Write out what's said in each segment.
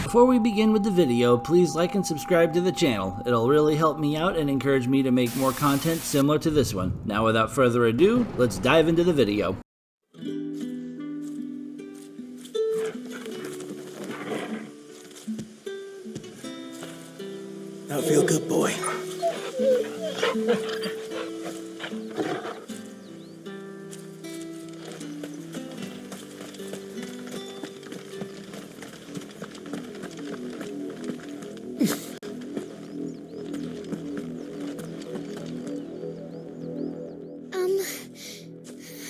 Before we begin with the video, please like and subscribe to the channel. It'll really help me out and encourage me to make more content similar to this one. Now without further ado, let's dive into the video. That feel good, boy?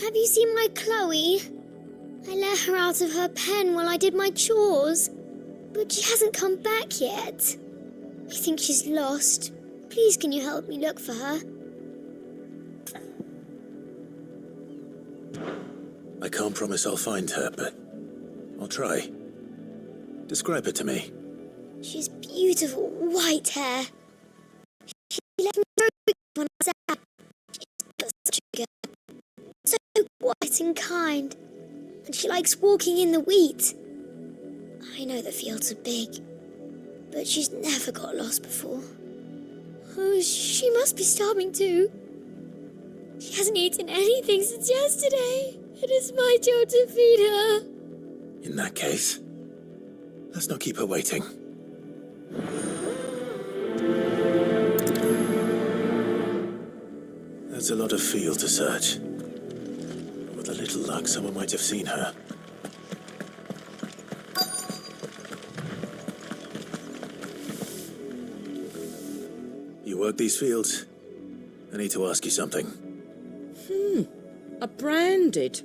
Have you seen my Chloe? I let her out of her pen while I did my chores, but she hasn't come back yet. I think she's lost. Please, can you help me look for her? I can't promise I'll find her, but I'll try. Describe her to me. She's beautiful white hair. She left me very quick when I was out. She's got such a girl. So white and kind. And she likes walking in the wheat. I know the fields are big, but she's never got lost before. Oh, she must be starving too. She hasn't eaten anything since yesterday. It is my job to feed her. In that case, let's not keep her waiting. That's a lot of field to search. With a little luck, someone might have seen her. You work these fields? I need to ask you something. A branded.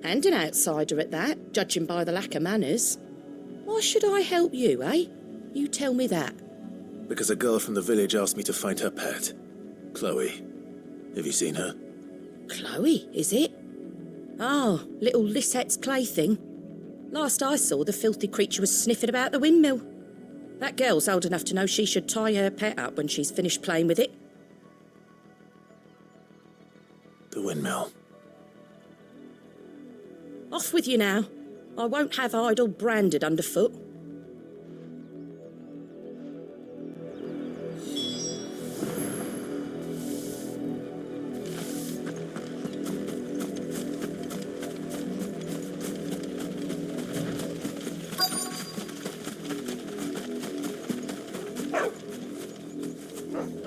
And an outsider at that, judging by the lack of manners. Why should I help you, eh? You tell me that. Because a girl from the village asked me to find her pet, Chloe. Have you seen her? Chloe, is it? Oh, little Lisette's plaything. Last I saw, the filthy creature was sniffing about the windmill. That girl's old enough to know she should tie her pet up when she's finished playing with it. The windmill. Off with you now. I won't have idle branded underfoot.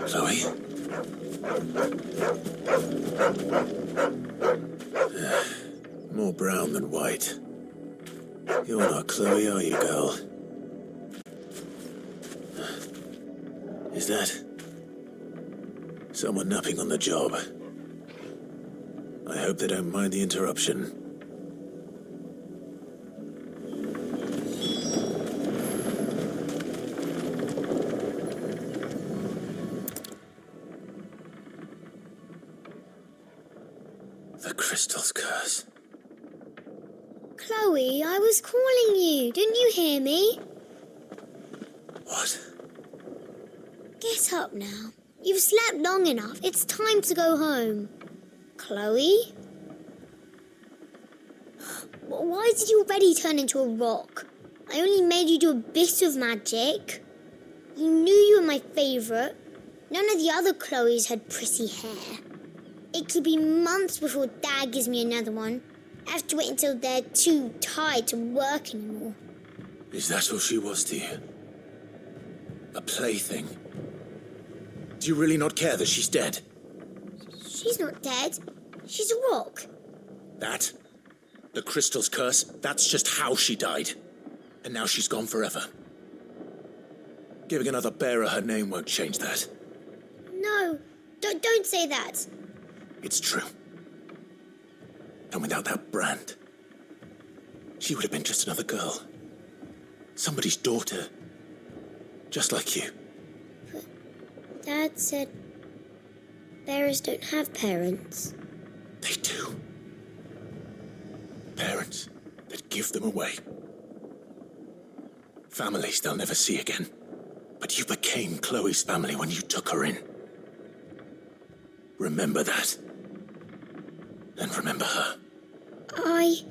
Chloe? More brown than white. You're not Chloe, are you, girl? Is that someone napping on the job? I hope they don't mind the interruption. The crystal's curse. Chloe, I was calling you. Didn't you hear me? What? Get up now. You've slept long enough. It's time to go home. Chloe? Why did you already turn into a rock? I only made you do a bit of magic. You knew you were my favourite. None of the other Chloes had pretty hair. It could be months before Dad gives me another one. I have to wait until they're too tired to work anymore. Is that all she was to you? A plaything? Do you really not care that she's dead? She's not dead. She's a rock. That? The crystal's curse? That's just how she died. And now she's gone forever. Giving another bearer her name won't change that. No, don't say that. It's true. And without that brand, she would have been just another girl. Somebody's daughter. Just like you. But Dad said bearers don't have parents. They do. Parents that give them away. Families they'll never see again. But you became Chloe's family when you took her in. Remember that. And remember her. I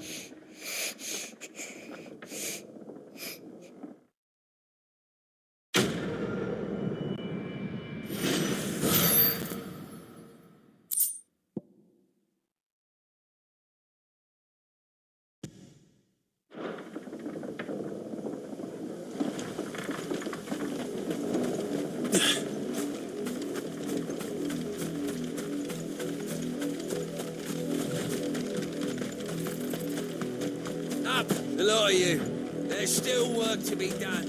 A lot of you. There's still work to be done.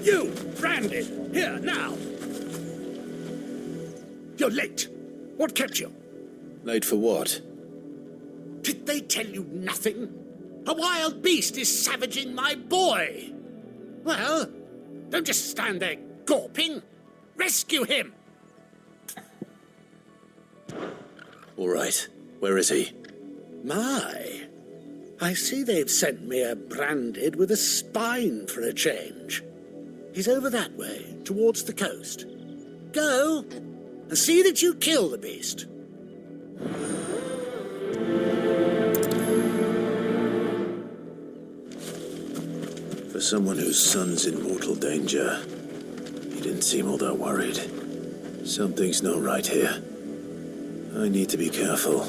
You, Branded, here, now! You're late. What kept you? Late for what? Did they tell you nothing? A wild beast is savaging my boy! Well, don't just stand there gawping. Rescue him! All right. Where is he? My, I see they've sent me a Branded with a spine for a change. He's over that way, towards the coast. Go, and see that you kill the beast. For someone whose son's in mortal danger, he didn't seem all that worried. Something's not right here. I need to be careful.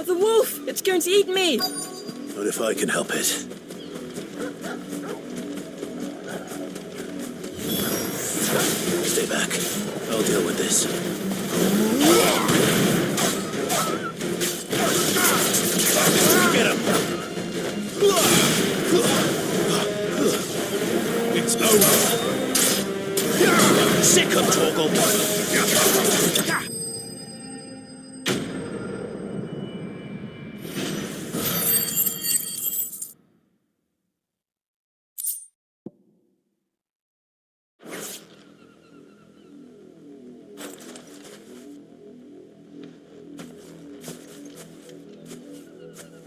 The wolf! It's going to eat me! Not if I can help it. Stay back. I'll deal with this. Get him! It's over. Sick of Torgal.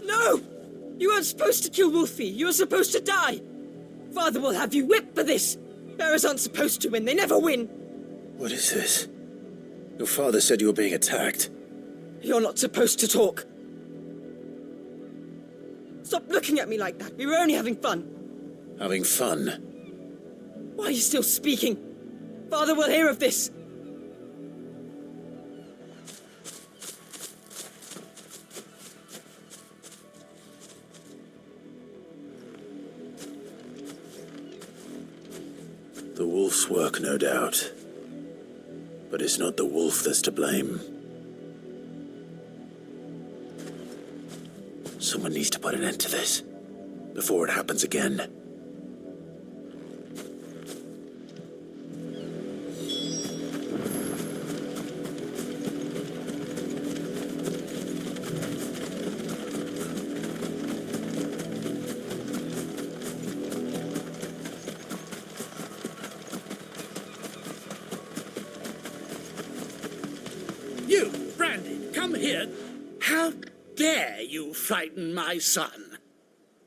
No! You weren't supposed to kill Wolfie. You were supposed to die. Father will have you whipped for this. Bearers aren't supposed to win. They never win. What is this? Your father said you were being attacked. You're not supposed to talk. Stop looking at me like that. We were only having fun. Having fun? Why are you still speaking? Father will hear of this. The wolf's work, no doubt. But it's not the wolf that's to blame. Someone needs to put an end to this before it happens again. You, Brandy, come here. How dare you frighten my son?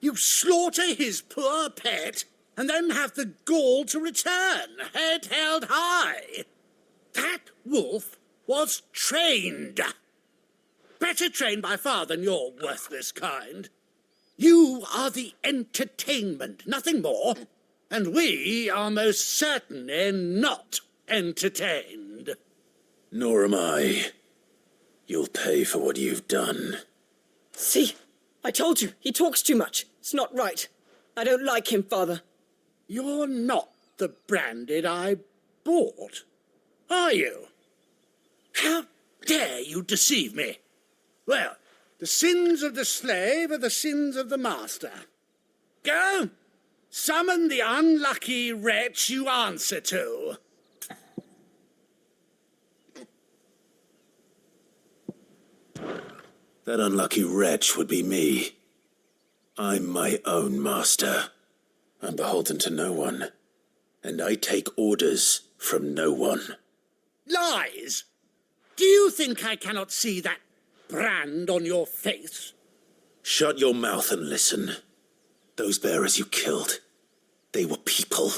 You slaughter his poor pet and then have the gall to return, head held high. That wolf was trained. Better trained by far than your worthless kind. You are the entertainment, nothing more. And we are most certainly not entertained. Nor am I. You'll pay for what you've done. See? I told you. He talks too much. It's not right. I don't like him, Father. You're not the Branded I bought, are you? How dare you deceive me? Well, the sins of the slave are the sins of the master. Go, summon the unlucky wretch you answer to. That unlucky wretch would be me. I'm my own master. I'm beholden to no one. And I take orders from no one. Lies! Do you think I cannot see that brand on your face? Shut your mouth and listen. Those bearers you killed, they were people.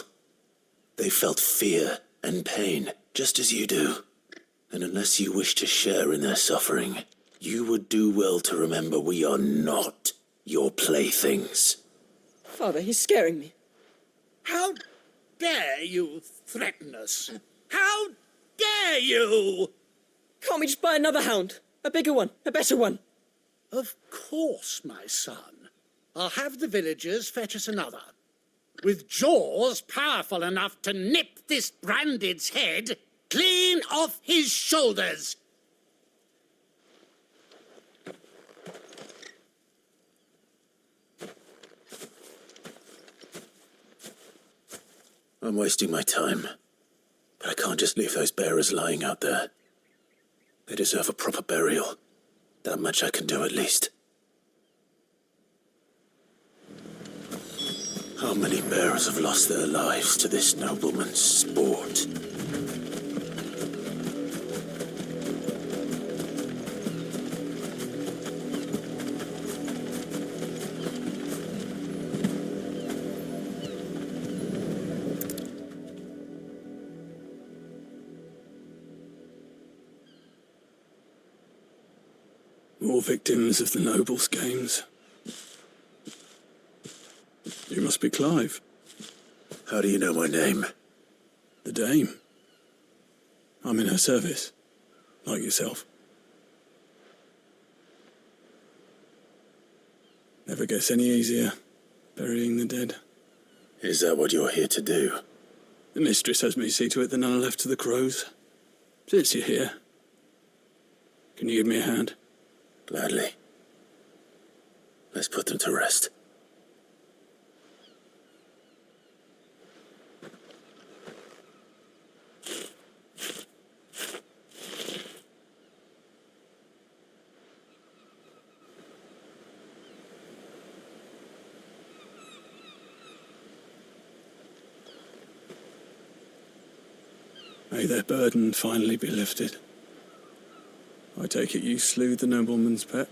They felt fear and pain, just as you do. And unless you wish to share in their suffering, you would do well to remember we are not your playthings. Father, he's scaring me. How dare you threaten us? How dare you? Can't we just buy another hound? A bigger one, a better one. Of course, my son. I'll have the villagers fetch us another. with jaws powerful enough to nip this Branded's head clean off his shoulders. I'm wasting my time, but I can't just leave those bearers lying out there. They deserve a proper burial. That much I can do at least. How many bearers have lost their lives to this nobleman's sport? More victims of the nobles' games. You must be Clive. How do you know my name? The Dame. I'm in her service, like yourself. Never gets any easier, burying the dead. Is that what you're here to do? The mistress has me see to it that none are left to the crows. Since you're here, can you give me a hand? Gladly. Let's put them to rest. May their burden finally be lifted. I take it you slew the nobleman's pet?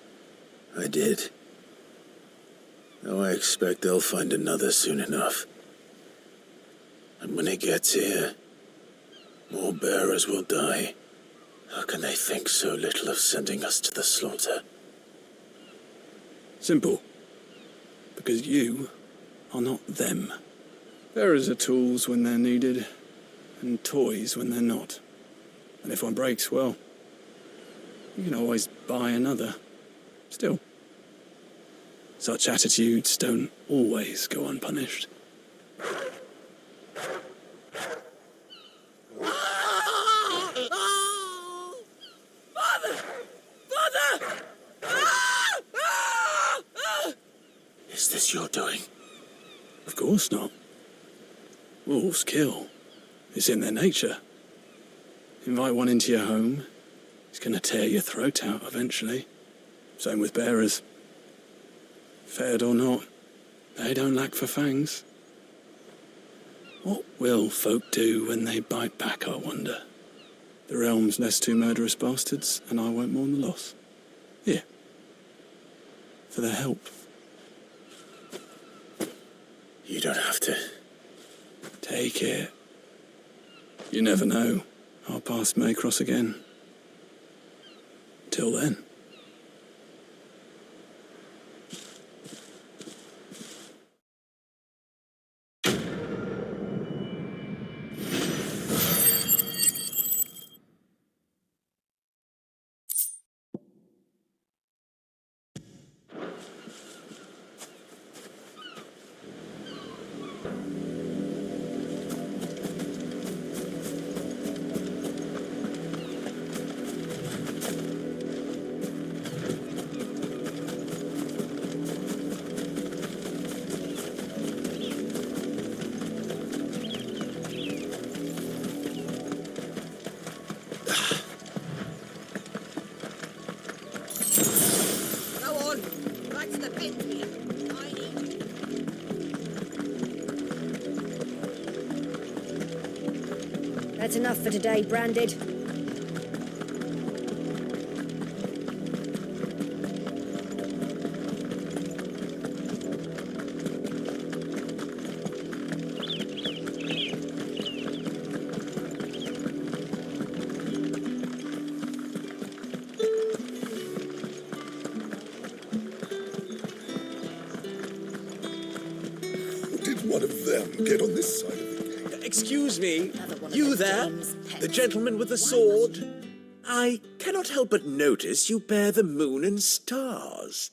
I did. Now I expect they'll find another soon enough. And when it gets here, more bearers will die. How can they think so little of sending us to the slaughter? Simple. Because you are not them. Bearers are tools when they're needed, and toys when they're not. And if one breaks, well, you can always buy another. Still, such attitudes don't always go unpunished. Is this your doing? Of course not. Wolves kill. It's in their nature. Invite one into your home, he's going to tear your throat out eventually. Same with bearers. Fed or not, they don't lack for fangs. What will folk do when they bite back, I wonder? The realm's less two murderous bastards, and I won't mourn the loss. Here. For their help. You don't have to. Take it. You never know. Our paths may cross again. Till then. That's enough for today, Branded. Did one of them get on this side of the gate? Excuse me, you there? The gentleman with the sword? I cannot help but notice you bear the moon and stars.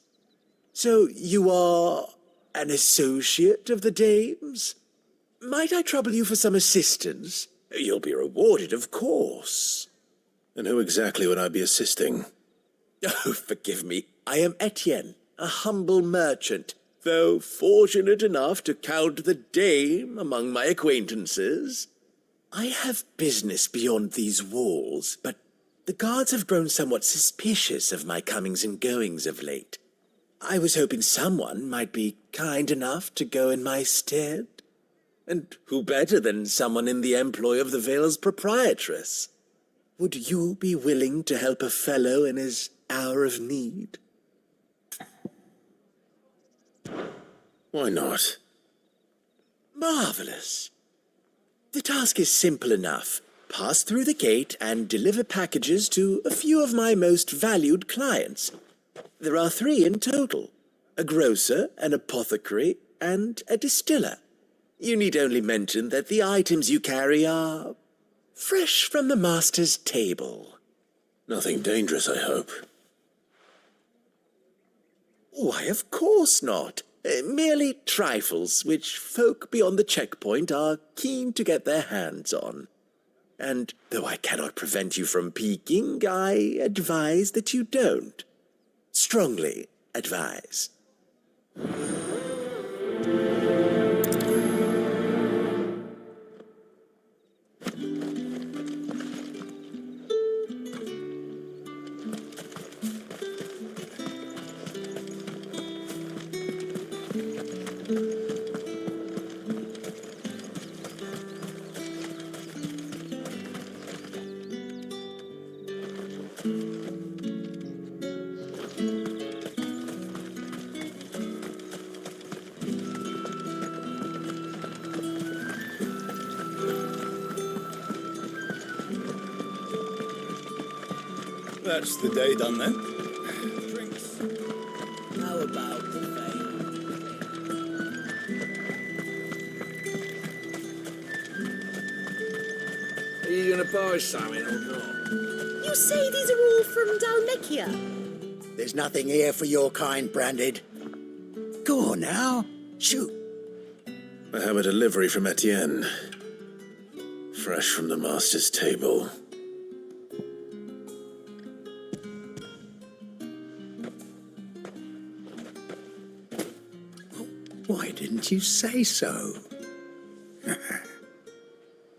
So you are an associate of the dame's? Might I trouble you for some assistance? You'll be rewarded, of course. And who exactly would I be assisting? Oh, forgive me. I am Etienne, a humble merchant, though fortunate enough to count the dame among my acquaintances. I have business beyond these walls, but the guards have grown somewhat suspicious of my comings and goings of late. I was hoping someone might be kind enough to go in my stead. And who better than someone in the employ of the Vale's proprietress? Would you be willing to help a fellow in his hour of need? Why not? Marvelous. The task is simple enough. Pass through the gate and deliver packages to a few of my most valued clients. There are 3 in total: a grocer, an apothecary, and a distiller. You need only mention that the items you carry are fresh from the master's table. Nothing dangerous, I hope. Why, of course not. Merely trifles which folk beyond the checkpoint are keen to get their hands on. And though I cannot prevent you from peeking, I advise that you don't. Strongly advise. That's the day done then. Drinks. How about the veil? Are you gonna buy something or not? You say these are all from Dalmekia? There's nothing here for your kind, Branded. Go on now. Shoot. I have a delivery from Etienne. Fresh from the master's table. Why didn't you say so?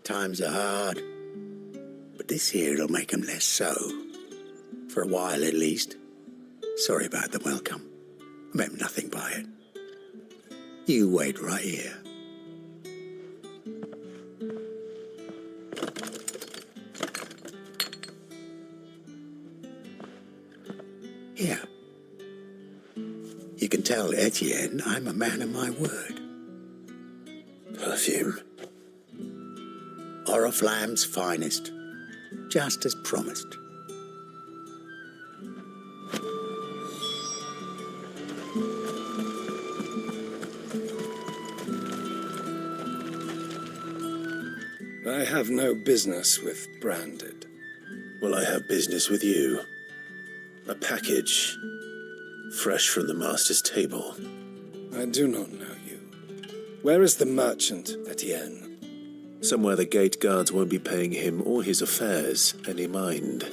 Times are hard. But this here'll make 'em less so. For a while, at least. Sorry about the welcome. I meant nothing by it. You wait right here. Here. You can tell Etienne I'm a man of my word. Perfume. Oriflamme's finest. Just as promised. I have no business with Branded. Well, I have business with you. A package. Fresh from the master's table. I do not know you. Where is the merchant, Etienne? Somewhere the gate guards won't be paying him or his affairs any mind.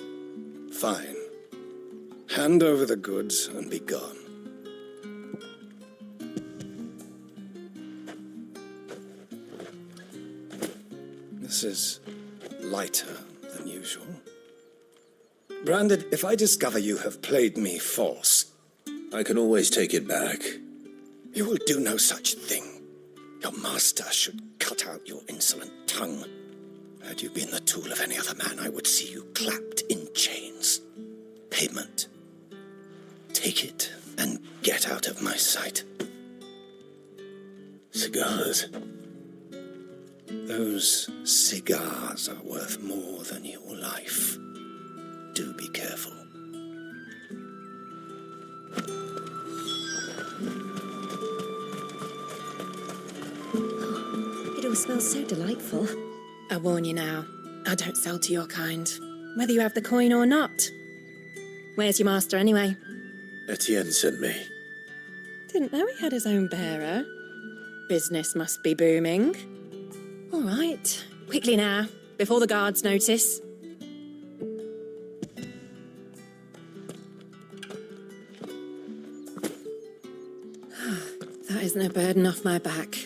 Fine. Hand over the goods and be gone. This is lighter than usual. Branded, if I discover you have played me false... I can always take it back. You will do no such thing. Your master should cut out your insolent tongue. Had you been the tool of any other man, I would see you clapped in chains. Payment. Take it and get out of my sight. Cigars. Those cigars are worth more than your life. Do be careful. It all smells so delightful. I warn you now, I don't sell to your kind, whether you have the coin or not. Where's your master anyway? Etienne sent me. Didn't know he had his own bearer. Business must be booming. All right, quickly now, before the guards notice. That is no burden off my back.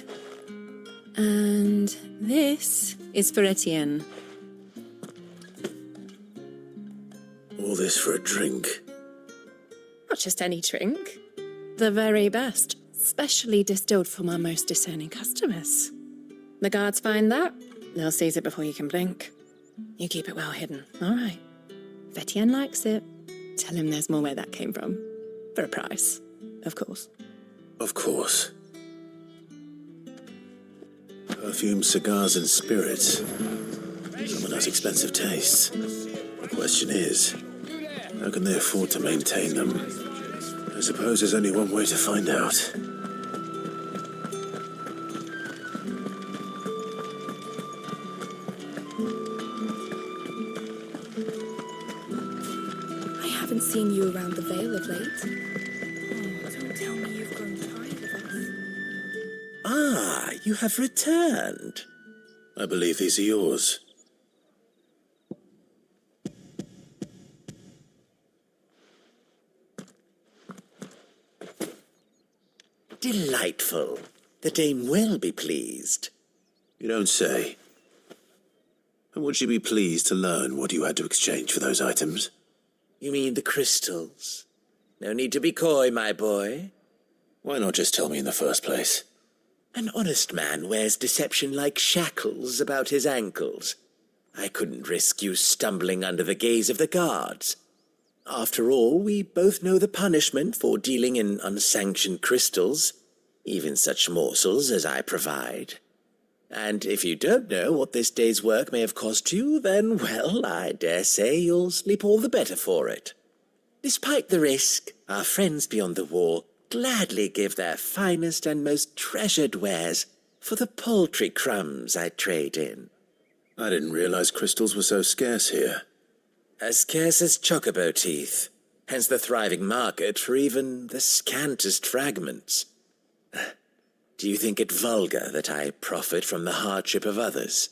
And this is for Etienne. All this for a drink. Not just any drink. The very best, specially distilled for my most discerning customers. The guards find that, they'll seize it before you can blink. You keep it well hidden, all right? If Etienne likes it, tell him there's more where that came from. For a price, of course. Of course. Perfume, cigars, and spirits. Someone has expensive tastes. The question is, how can they afford to maintain them? I suppose there's only one way to find out. I haven't seen you around the Vale of late. Oh, don't tell me you've grown tired of us. Ah, you have returned. I believe these are yours. Delightful. The dame will be pleased. You don't say. And would she be pleased to learn what you had to exchange for those items? You mean the crystals? No need to be coy, my boy. Why not just tell me in the first place? An honest man wears deception like shackles about his ankles. I couldn't risk you stumbling under the gaze of the guards. After all, we both know the punishment for dealing in unsanctioned crystals, even such morsels as I provide. And if you don't know what this day's work may have cost you, then, well, I dare say you'll sleep all the better for it. Despite the risk, our friends beyond the wall gladly give their finest and most treasured wares for the paltry crumbs I trade in. I didn't realize crystals were so scarce here. As scarce as chocobo teeth, hence the thriving market for even the scantest fragments. Do you think it vulgar that I profit from the hardship of others?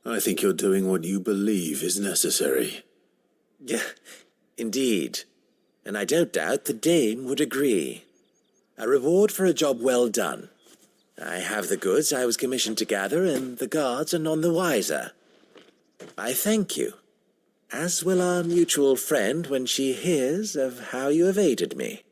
I think you're doing what you believe is necessary. Yeah, indeed. And I don't doubt the dame would agree. A reward for a job well done. I have the goods I was commissioned to gather, and the guards are none the wiser. I thank you, as will our mutual friend when she hears of how you have aided me.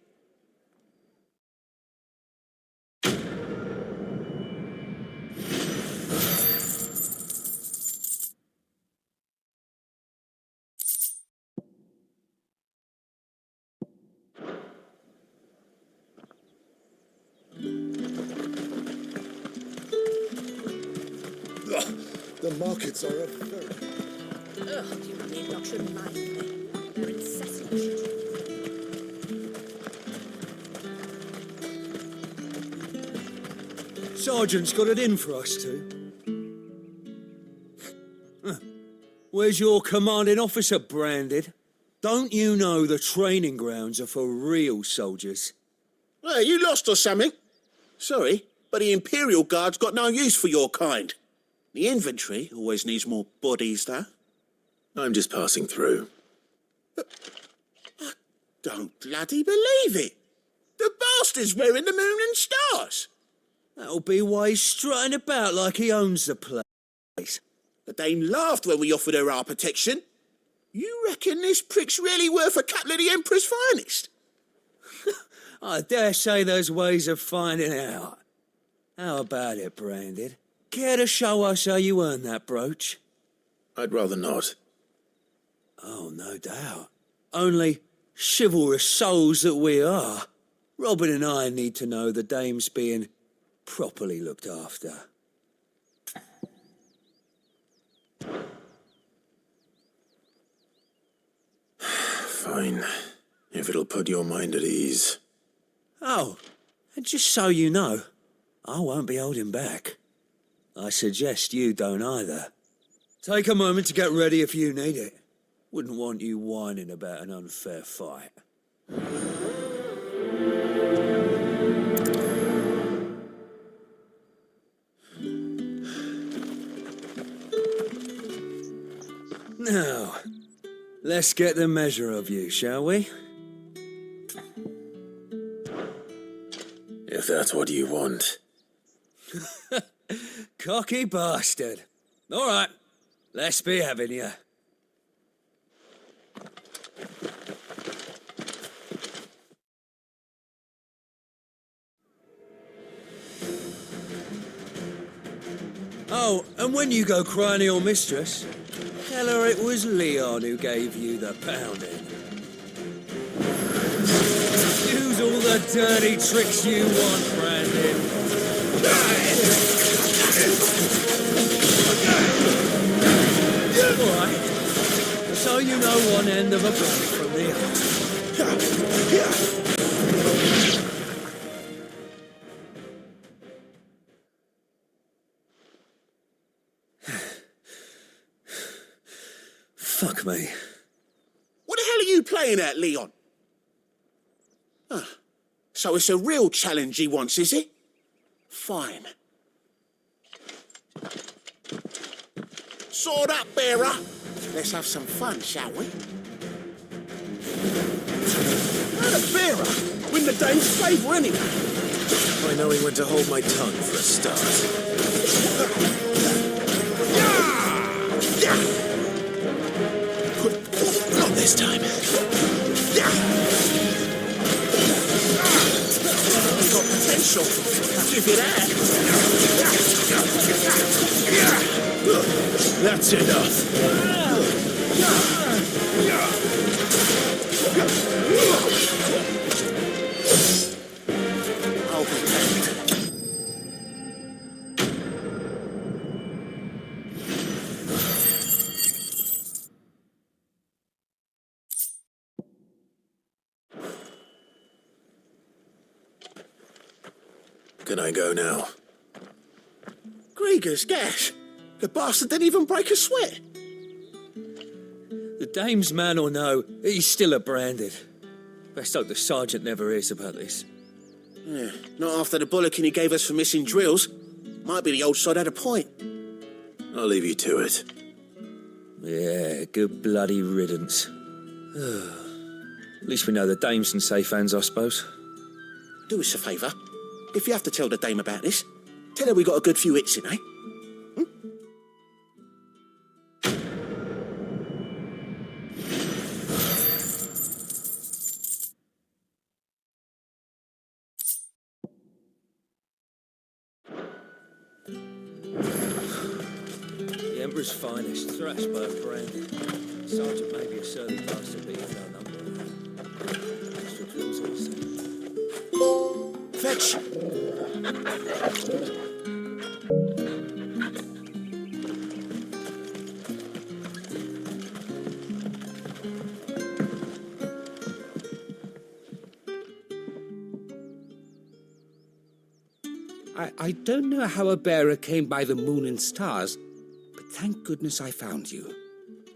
The markets are a very... Ugh, you need not remind me. They're incessant. Sergeant's got it in for us two. Where's your commanding officer branded? Don't you know the training grounds are for real soldiers? Hey, you lost or something? Sorry, but the Imperial Guard's got no use for your kind. The infantry always needs more bodies, though. I'm just passing through. I don't bloody believe it. The bastard's wearing the moon and stars. That'll be why he's strutting about like he owns the place. The dame laughed when we offered her our protection. You reckon this prick's really worth a couple of the Emperor's finest? I dare say there's ways of finding out. How about it, Branded? Care to show us how you earned that brooch? I'd rather not. Oh, no doubt. Only, chivalrous souls that we are, Robin and I need to know the dame's being properly looked after. Fine, if it'll put your mind at ease. Oh, and just so you know, I won't be holding back. I suggest you don't either. Take a moment to get ready if you need it. Wouldn't want you whining about an unfair fight. Now, let's get the measure of you, shall we? If that's what you want. Cocky bastard. All right, let's be having you. Oh, and when you go crying to your mistress, tell her it was Leon who gave you the pounding. Use all the dirty tricks you want, Brandon. All right, so you know one end of a blade from the other. Fuck me. What the hell are you playing at, Leon? So it's a real challenge he wants, is it? Fine. Sword up, bearer. Let's have some fun, shall we? Not a bearer. Win the dame's favour anyway. By knowing when to hold my tongue for a start. Not this time. You've got potential. I'll give you that. That's enough. I'll be back. Can I go now? Grieger's gas. The bastard didn't even break a sweat. The dame's man or no, he's still a branded. Best hope the sergeant never hears about this. Yeah, not after the bollocking he gave us for missing drills. Might be the old sod had a point. I'll leave you to it. Yeah, good bloody riddance. At least we know the dame's in safe hands, I suppose. Do us a favour. If you have to tell the dame about this, tell her we got a good few hits in, eh? The Emperor's finest, Thrashburg branded. Sergeant may be a surly bastard, but he's no number. Extra drills also. Fetch! I don't know how a bearer came by the moon and stars, but thank goodness I found you.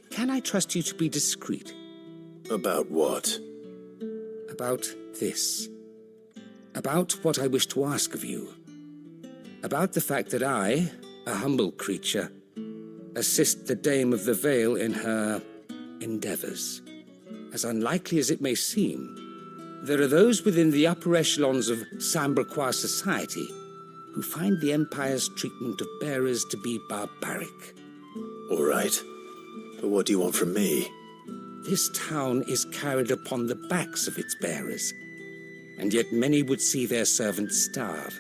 Can I trust you to be discreet? About what? About this. About what I wish to ask of you. About the fact that I, a humble creature, assist the Dame of the Vale in her endeavours. As unlikely as it may seem, there are those within the upper echelons of Sambraquois society who find the Empire's treatment of bearers to be barbaric. All right. But what do you want from me? This town is carried upon the backs of its bearers, and yet many would see their servants starve.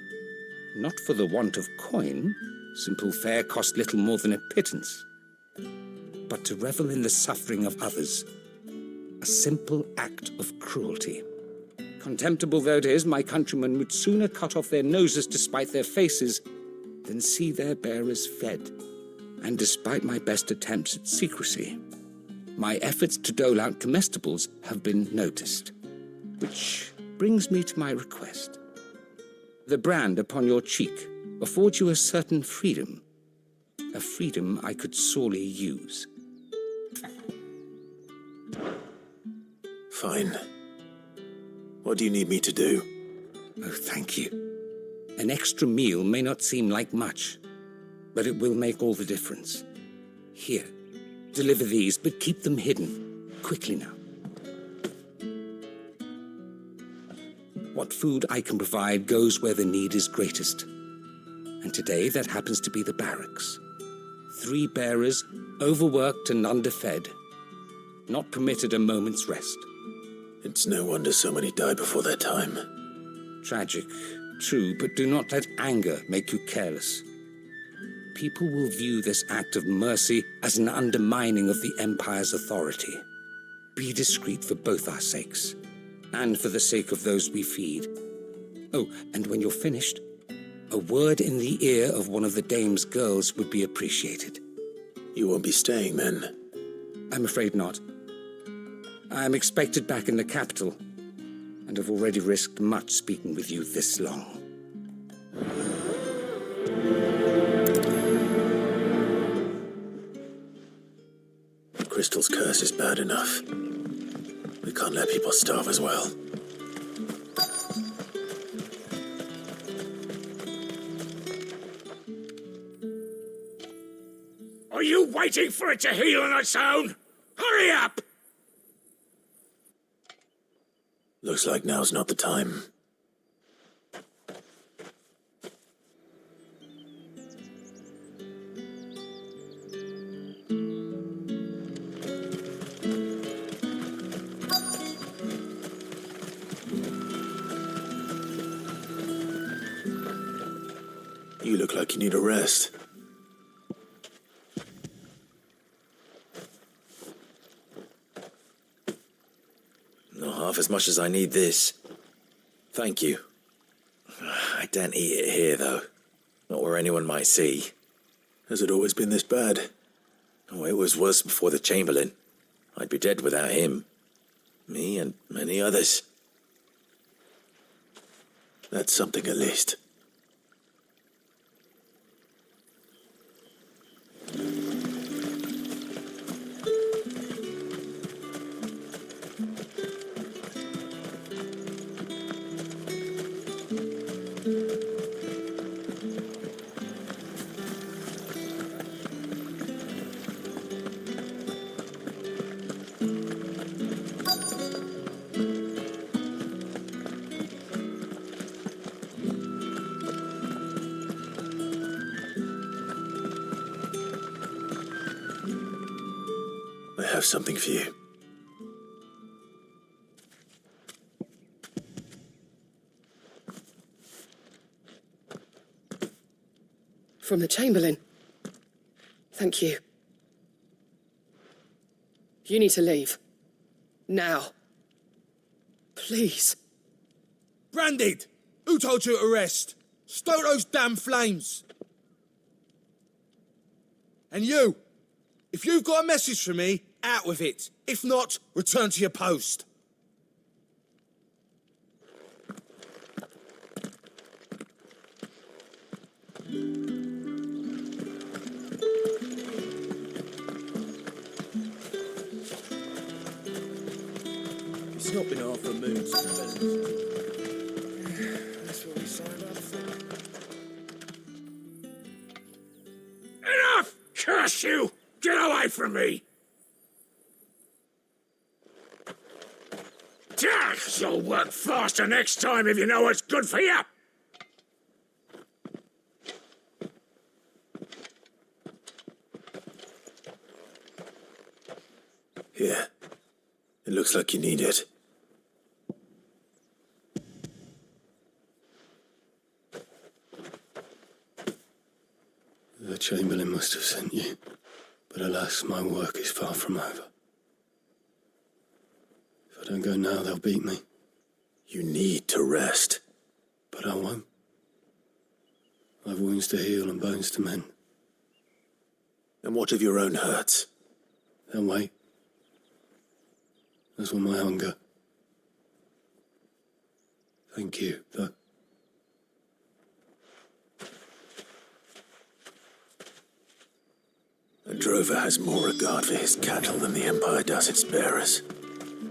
Not for the want of coin, simple fare cost little more than a pittance, but to revel in the suffering of others, a simple act of cruelty. Contemptible though it is, my countrymen would sooner cut off their noses to spite their faces than see their bearers fed. And despite my best attempts at secrecy, my efforts to dole out comestibles have been noticed. Which brings me to my request. The brand upon your cheek affords you a certain freedom, a freedom I could sorely use. Fine. What do you need me to do? Oh, thank you. An extra meal may not seem like much, but it will make all the difference. Here, Deliver these, but keep them hidden. Quickly now. What food I can provide goes where the need is greatest. And today that happens to be the barracks. 3 bearers, overworked and underfed. Not permitted a moment's rest. It's no wonder so many die before their time. Tragic, true, but do not let anger make you careless. People will view this act of mercy as an undermining of the Empire's authority. Be discreet for both our sakes, and for the sake of those we feed. Oh, and when you're finished, a word in the ear of one of the dame's girls would be appreciated. You won't be staying then? I'm afraid not. I am expected back in the capital, and have already risked much speaking with you this long. Crystal's curse is bad enough. We can't let people starve as well. Are you waiting for it to heal on its own? Hurry up! Looks like now's not the time. You look like you need a rest. Not half as much as I need this. Thank you. I daren't eat it here, though. Not where anyone might see. Has it always been this bad? Oh, it was worse before the Chamberlain. I'd be dead without him. Me and many others. That's something at least. I have something for you. From the Chamberlain. Thank you. You need to leave. Now. Please. Branded! Who told you to rest? Stoke those damn flames! And you! If you've got a message for me, out with it. If not, return to your post. It's not been half a moon since That's what we signed up for. Enough! Curse you! Get away from me! You'll work faster next time if you know what's good for you! Here. It looks like you need it. The Chamberlain must have sent you, but alas, my work is far from over. If I don't go now, they'll beat me. You need to rest. But I won't. I've wounds to heal and bones to mend. And what of your own hurts? They'll wait. As will my hunger. Thank you, though. A drover has more regard for his cattle than the Empire does its bearers.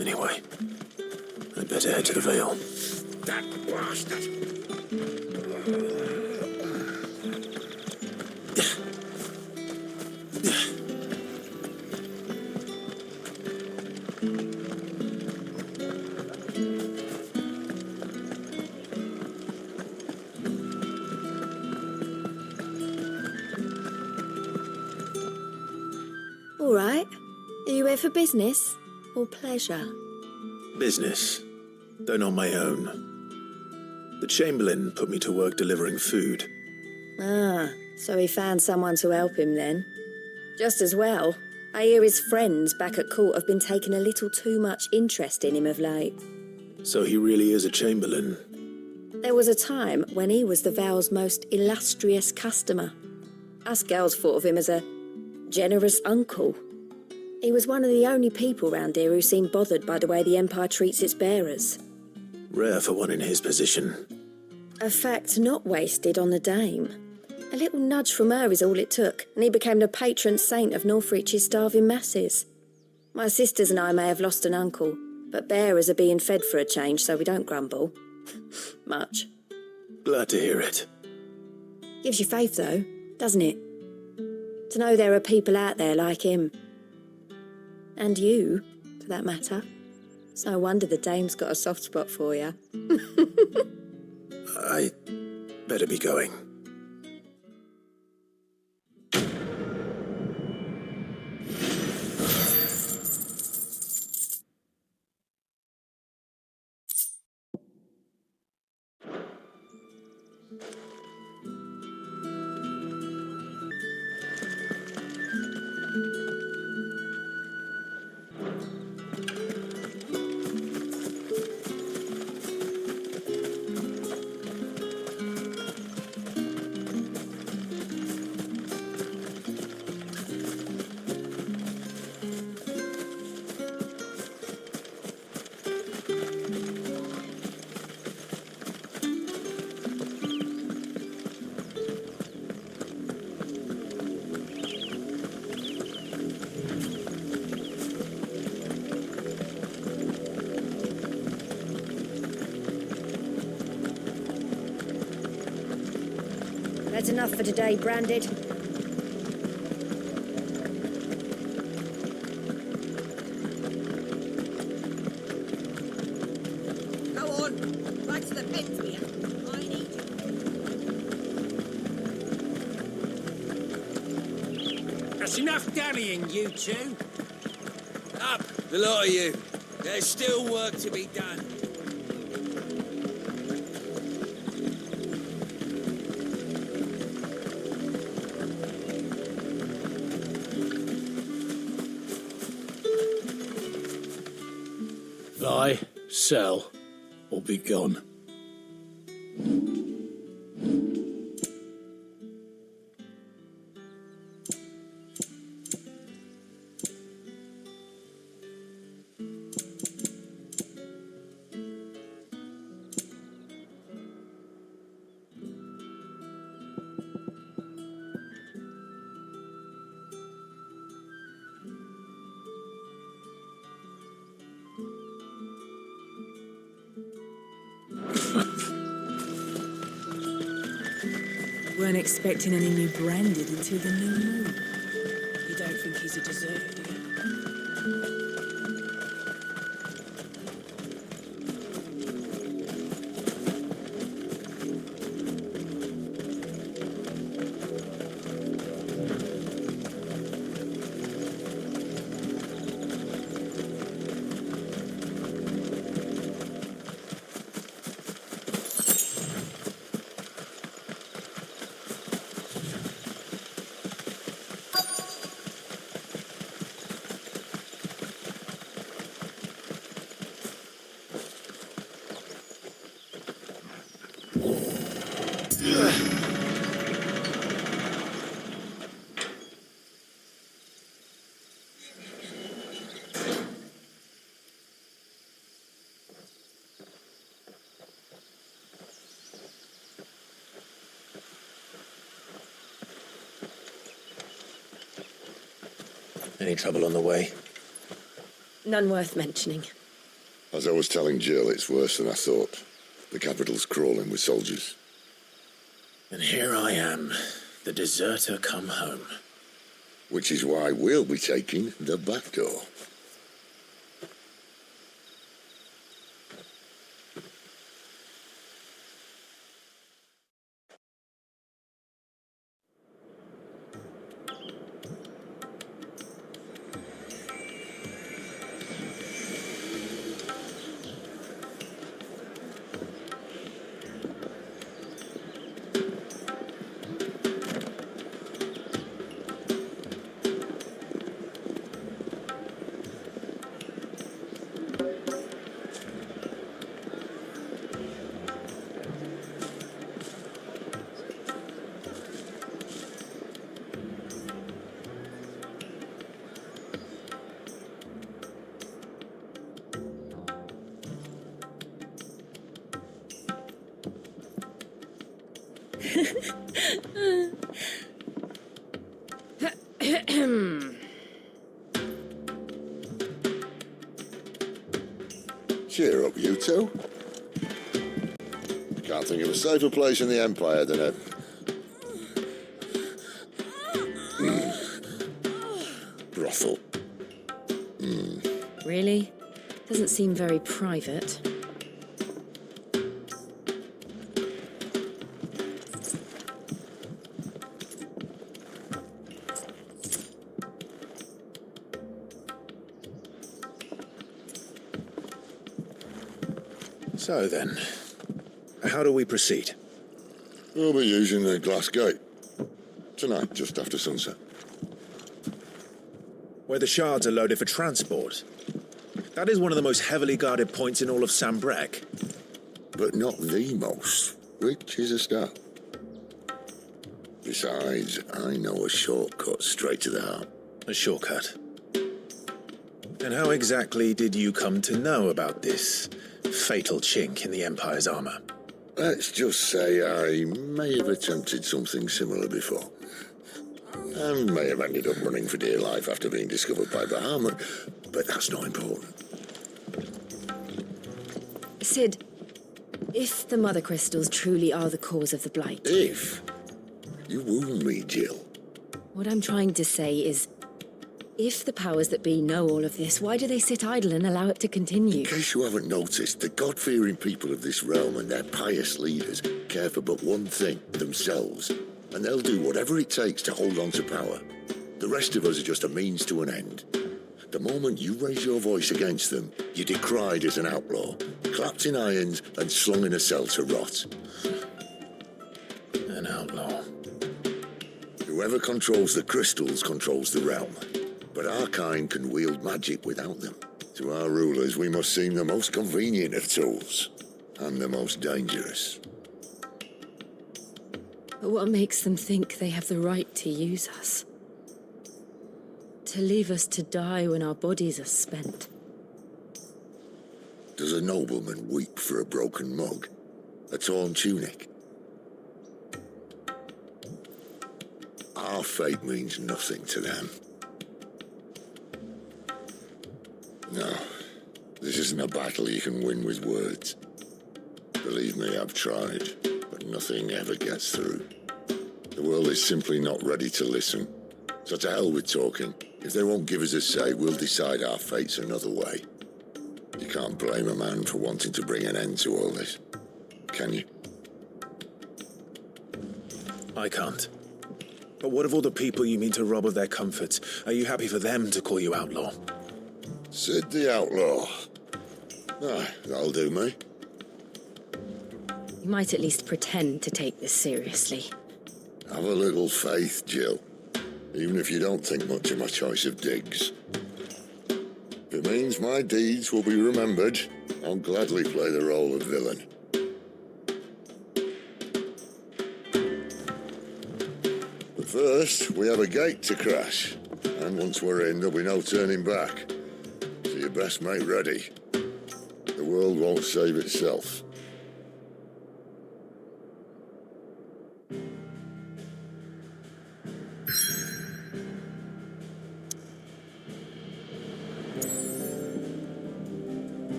Anyway, I'd better head to the Vale. That bastard! all right? Are you here for business or pleasure? Business, though not my own. The Chamberlain put me to work delivering food. Ah, so he found someone to help him then. Just as well. I hear his friends back at court have been taking a little too much interest in him of late. So he really is a Chamberlain. There was a time when he was the Vale's most illustrious customer. Us girls thought of him as a generous uncle. He was one of the only people round here who seemed bothered by the way the Empire treats its bearers. Rare for one in his position. A fact not wasted on the dame. A little nudge from her is all it took, and he became the patron saint of Northreach's starving masses. My sisters and I may have lost an uncle, but bearers are being fed for a change, so we don't grumble. Much. Glad to hear it. Gives you faith, though, doesn't it? To know there are people out there like him. And you, for that matter. It's no wonder the dame's got a soft spot for you. I better be going. That's enough for today, Branded. Go on, right to the pens with you. I need you. That's enough dallying, you two. Up, the lot of you. There's still work to be done. Buy, sell, or be gone. Weren't expecting any new Branded until the new moon. You don't think he's a deserter, do you? Any trouble on the way? None worth mentioning. As I was telling Jill, it's worse than I thought. The capital's crawling with soldiers. And here I am, the deserter come home. Which is why we'll be taking the back door. Cheer up, you two. Can't think of a safer place in the Empire than a... brothel. Really? Doesn't seem very private. So then, how do we proceed? We'll be using the glass gate. Tonight, just after sunset. Where the shards are loaded for transport. That is one of the most heavily guarded points in all of Sambrek. But not the most, which is a start. Besides, I know a shortcut straight to the heart. A shortcut. And how exactly did you come to know about this fatal chink in the Empire's armor? Let's just say I may have attempted something similar before. And may have ended up running for dear life after being discovered by Bahamut, but that's not important. Sid, if the Mother Crystals truly are the cause of the Blight... If? You wound me, Jill. What I'm trying to say is, if the powers that be know all of this, why do they sit idle and allow it to continue? In case you haven't noticed, the God-fearing people of this realm and their pious leaders care for but one thing, themselves. And they'll do whatever it takes to hold on to power. The rest of us are just a means to an end. The moment you raise your voice against them, you're decried as an outlaw, clapped in irons and slung in a cell to rot. An outlaw. Whoever controls the crystals controls the realm. But our kind can wield magic without them. To our rulers, we must seem the most convenient of tools, and the most dangerous. But what makes them think they have the right to use us? To leave us to die when our bodies are spent? Does a nobleman weep for a broken mug? A torn tunic? Our fate means nothing to them. No, this isn't a battle you can win with words. Believe me, I've tried, but nothing ever gets through. The world is simply not ready to listen. So to hell with talking. If they won't give us a say, we'll decide our fates another way. You can't blame a man for wanting to bring an end to all this, can you? I can't. But what of all the people you mean to rob of their comforts? Are you happy for them to call you outlaw? Sid the Outlaw. Ah, that'll do me. You might at least pretend to take this seriously. Have a little faith, Jill. Even if you don't think much of my choice of digs. If it means my deeds will be remembered, I'll gladly play the role of villain. But first, we have a gate to crash. And once we're in, there'll be no turning back. So you best make ready. The world won't save itself.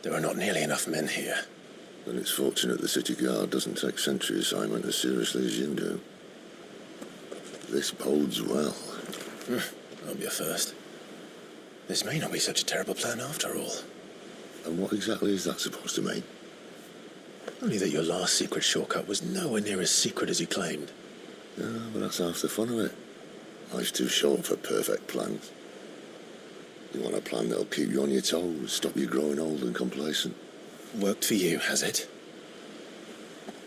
There are not nearly enough men here. Then it's fortunate the city guard doesn't take sentry assignment as seriously as you do. This bodes well. I'll be a first. This may not be such a terrible plan after all. And what exactly is that supposed to mean? Only that your last secret shortcut was nowhere near as secret as you claimed. Yeah, but that's half the fun of it. Life's too short for perfect plans. You want a plan that'll keep you on your toes, stop you growing old and complacent. Worked for you, has it?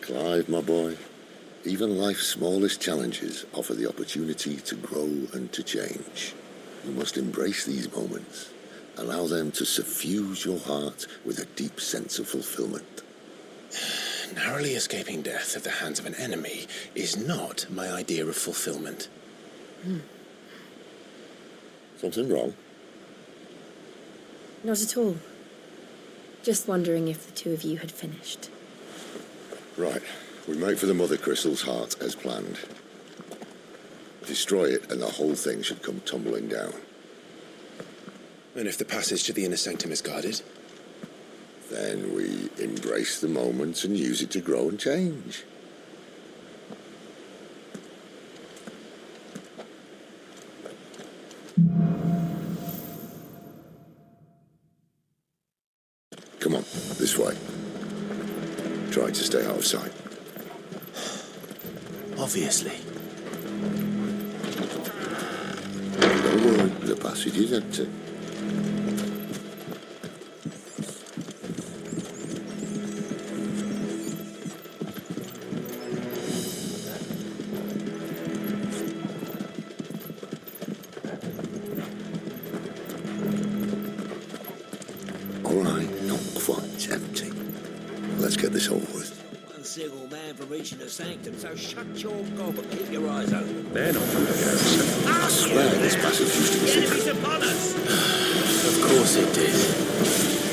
Clive, my boy, even life's smallest challenges offer the opportunity to grow and to change. You must embrace these moments. Allow them to suffuse your heart with a deep sense of fulfillment. Narrowly escaping death at the hands of an enemy is not my idea of fulfillment. Something wrong? Not at all. Just wondering if the two of you had finished. Right. We make for the Mother Crystal's heart as planned. Destroy it and the whole thing should come tumbling down. And if the passage to the inner sanctum is guarded? Then we embrace the moment and use it to grow and change. Come on, this way. Try to stay out of sight. Obviously. Don't worry, the passage is empty. All right, not quite empty. Let's get this over with. One single man for reaching the sanctum, so shut your gob and keep your eyes open. They're not from the ghosts. I swear this passage used to be secret. Enemies upon us! Of course it did.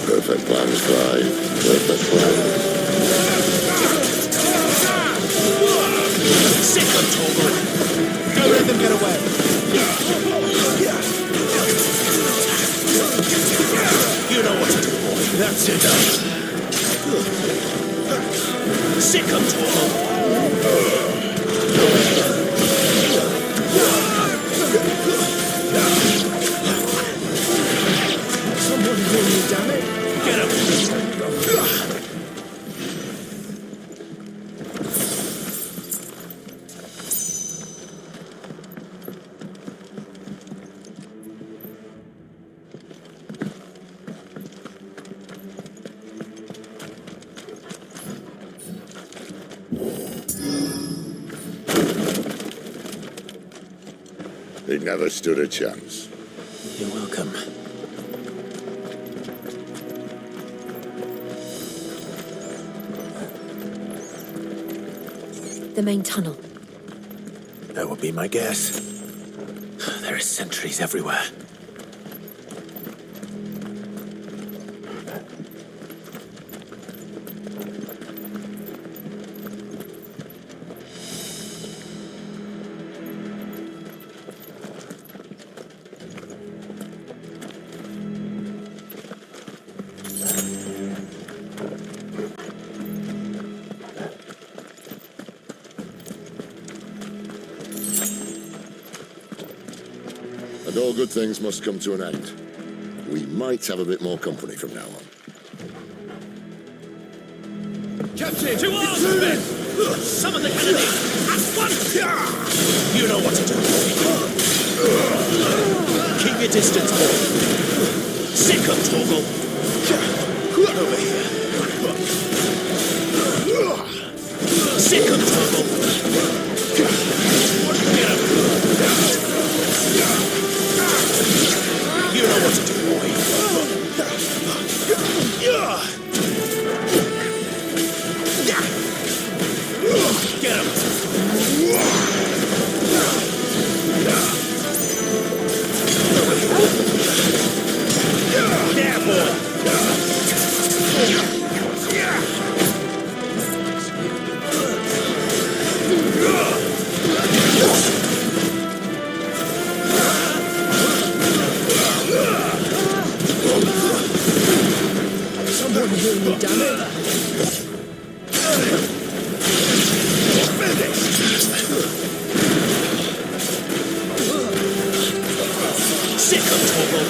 Perfect plans, Clive. Perfect plans. Sick of Torgal! Don't let them get away. You know what to do, boy. That's it. Sick of Torgal! Someone hear me, damn it. Get him! He never stood a chance. You're welcome. The main tunnel. That would be my guess. There are sentries everywhere. And all good things must come to an end. We might have a bit more company from now on. Captain! To arms, men! Summon the cannon! At once! You know what to do. Keep your distance, boy. Sick of Torgal! Over here. Sick of Torgal! Get him! You know what to do, boy. Get him! There, boy! Someone hear me, damn it. Sick of Torgal!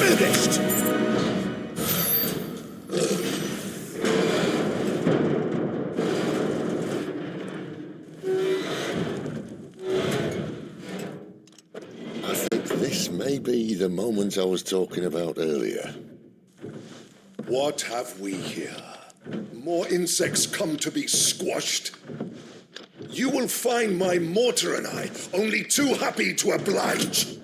Finished! me the moment I was talking about earlier. What have we here? More insects come to be squashed? You will find my mortar and I only too happy to oblige.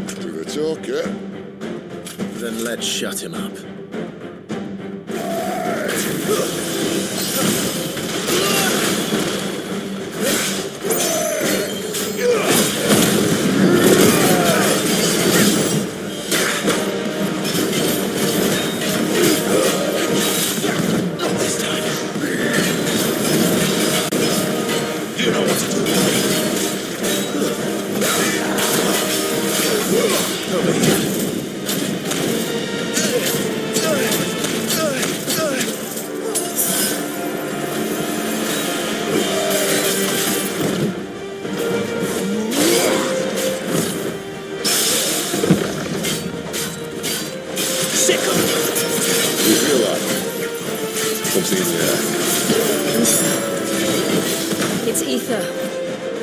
To the talk, yeah? Then let's shut him up. It's ether.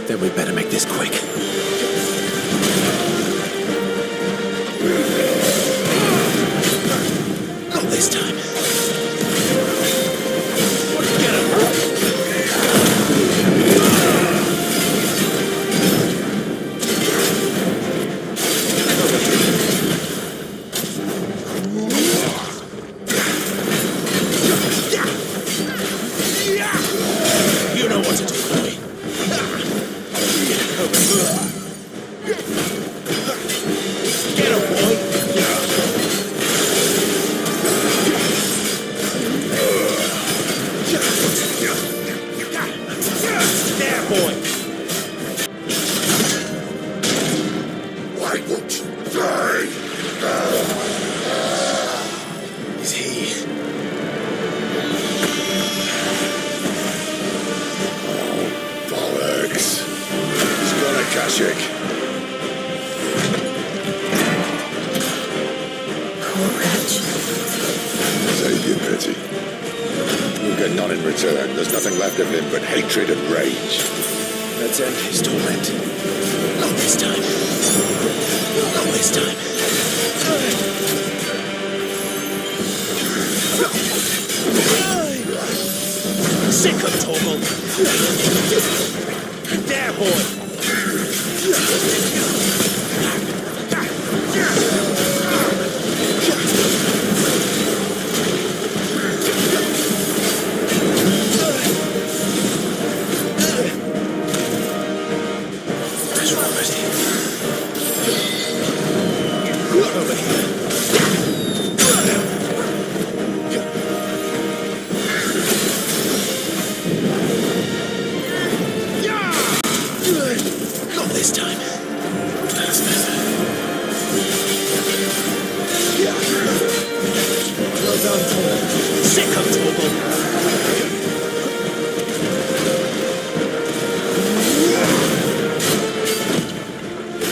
Then we better make this quick. Not this time. Get him! You know what to do, boy. Get him, boy. There, boy. Why won't you die? Is he? Bollocks. He's got a Kashyyyk. Poor wretch. Save your pity. You'll get none in return. There's nothing left of him but hatred and rage. Let's end his torment. Not this time. Not this time. Sick of Torgal. There, boy. Over here. Not this time. Well done, Torgal. Sick of Torgal.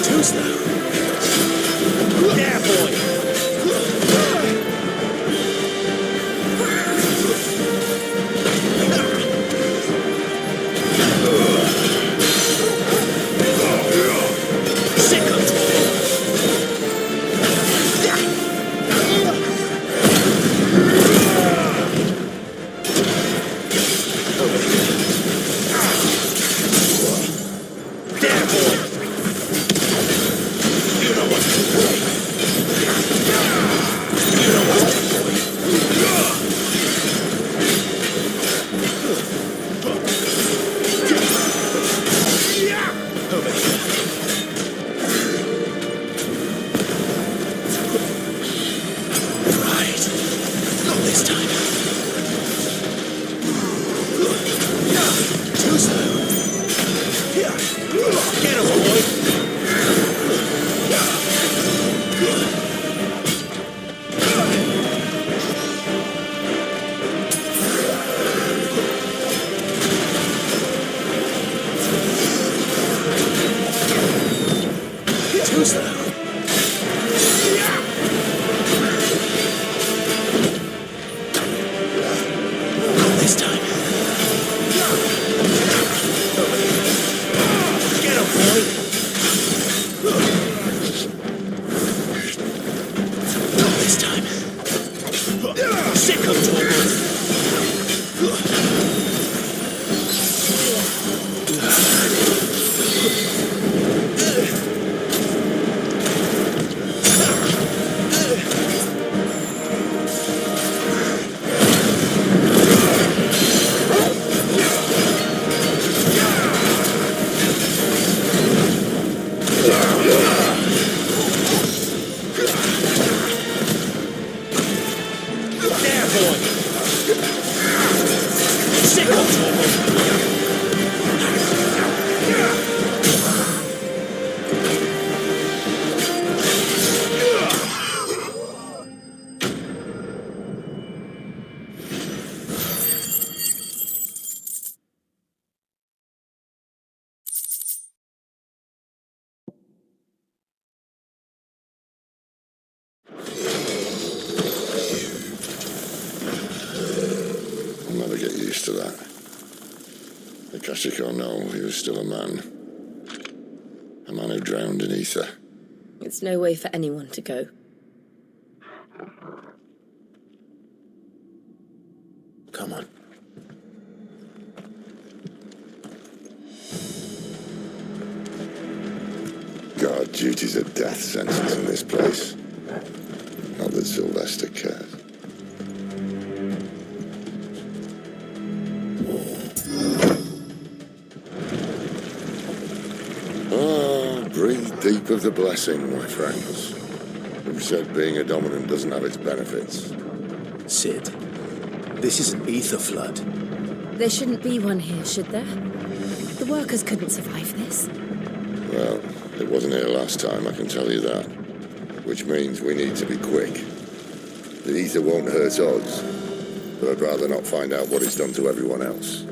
Too slow. There, boy. Sick of this time. Sick of Tormund. I'll never get used to that. The Akashic or no, he was still a man. A man who drowned in ether. It's no way for anyone to go. Come on. God, duty's a death sentence in this place. Not that Sylvester cares. Breathe deep of the blessing, my friends. Who said being a dominant doesn't have its benefits? Sid, this is an ether flood. There shouldn't be one here, should there? The workers couldn't survive this. Well, it wasn't here last time, I can tell you that. Which means we need to be quick. The ether won't hurt us, but I'd rather not find out what it's done to everyone else.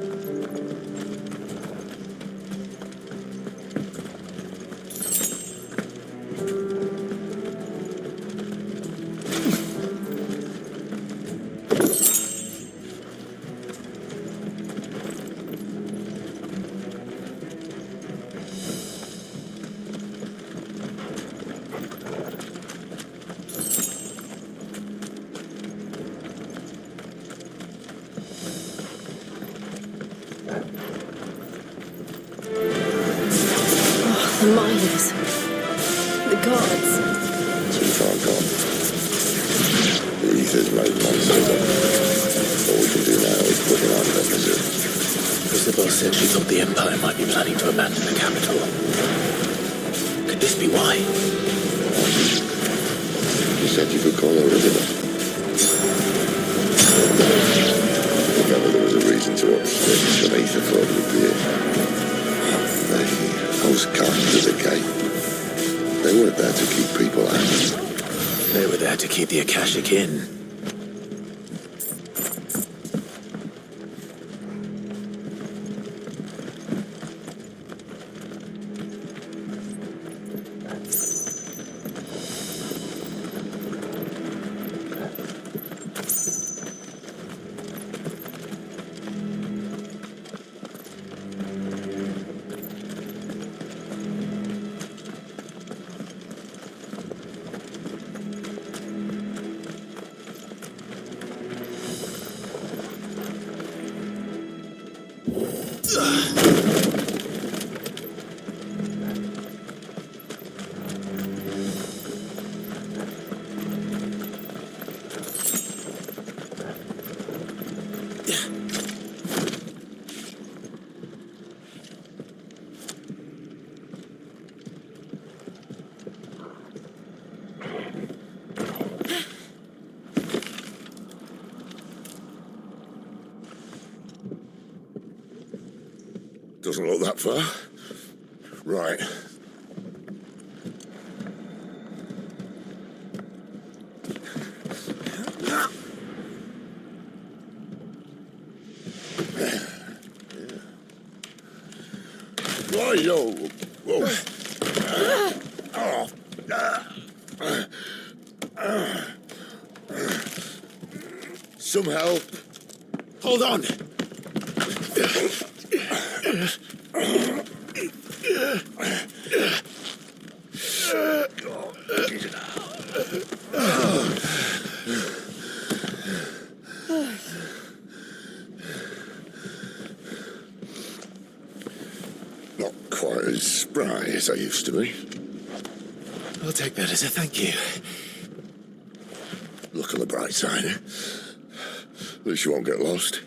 The miners. The guards. Too far gone. The ether's made monsters of them. All we can do now is put an arm opposite. Isabel said she thought the Empire might be planning to abandon the capital. Could this be why? You said you could call her Elizabeth. If ever there was a reason to upstitch, an ether flood would be it. Those guards at the gate, they weren't there to keep people out. They were there to keep the Akashic in. Doesn't look that far. Right. Whoa, whoa. Some help. Hold on. as I used to be. I'll take that as a thank you. Look on the bright side, eh? At least you won't get lost.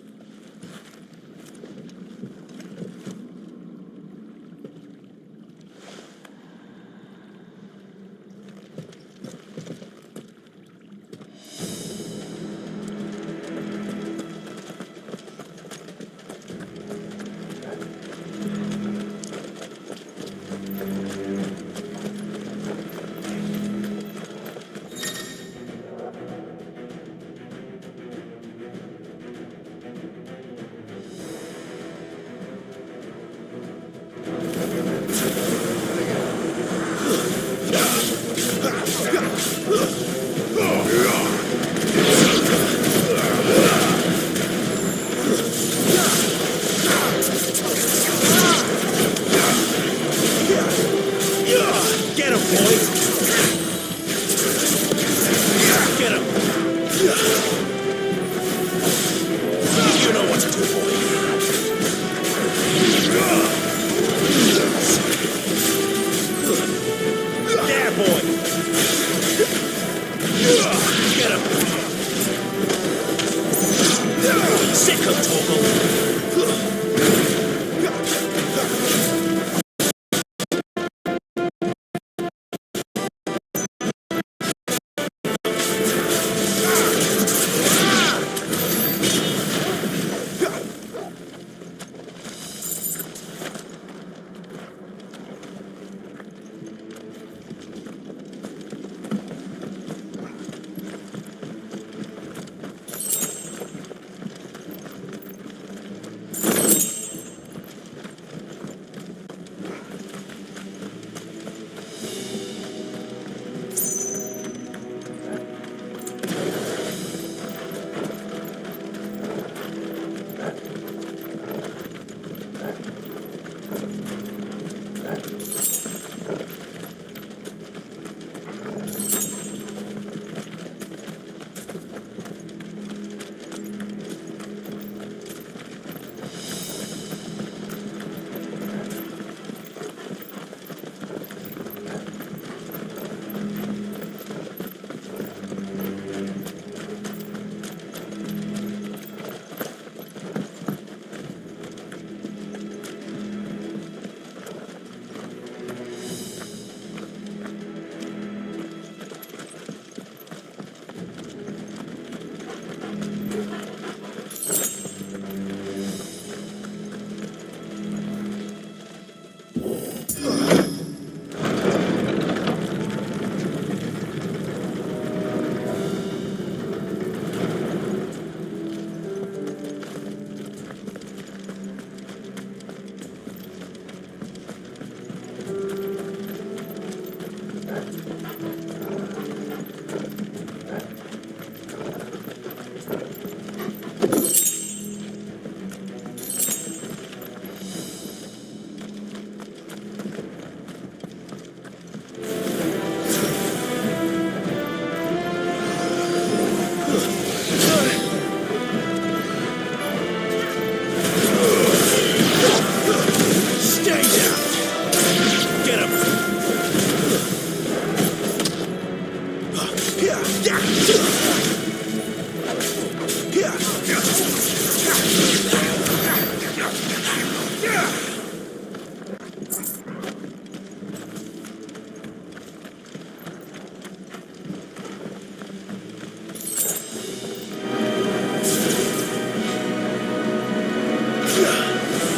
Get him, boy! Get him! You know what to do, boy. There, boy! Get him! Sick of Torgal!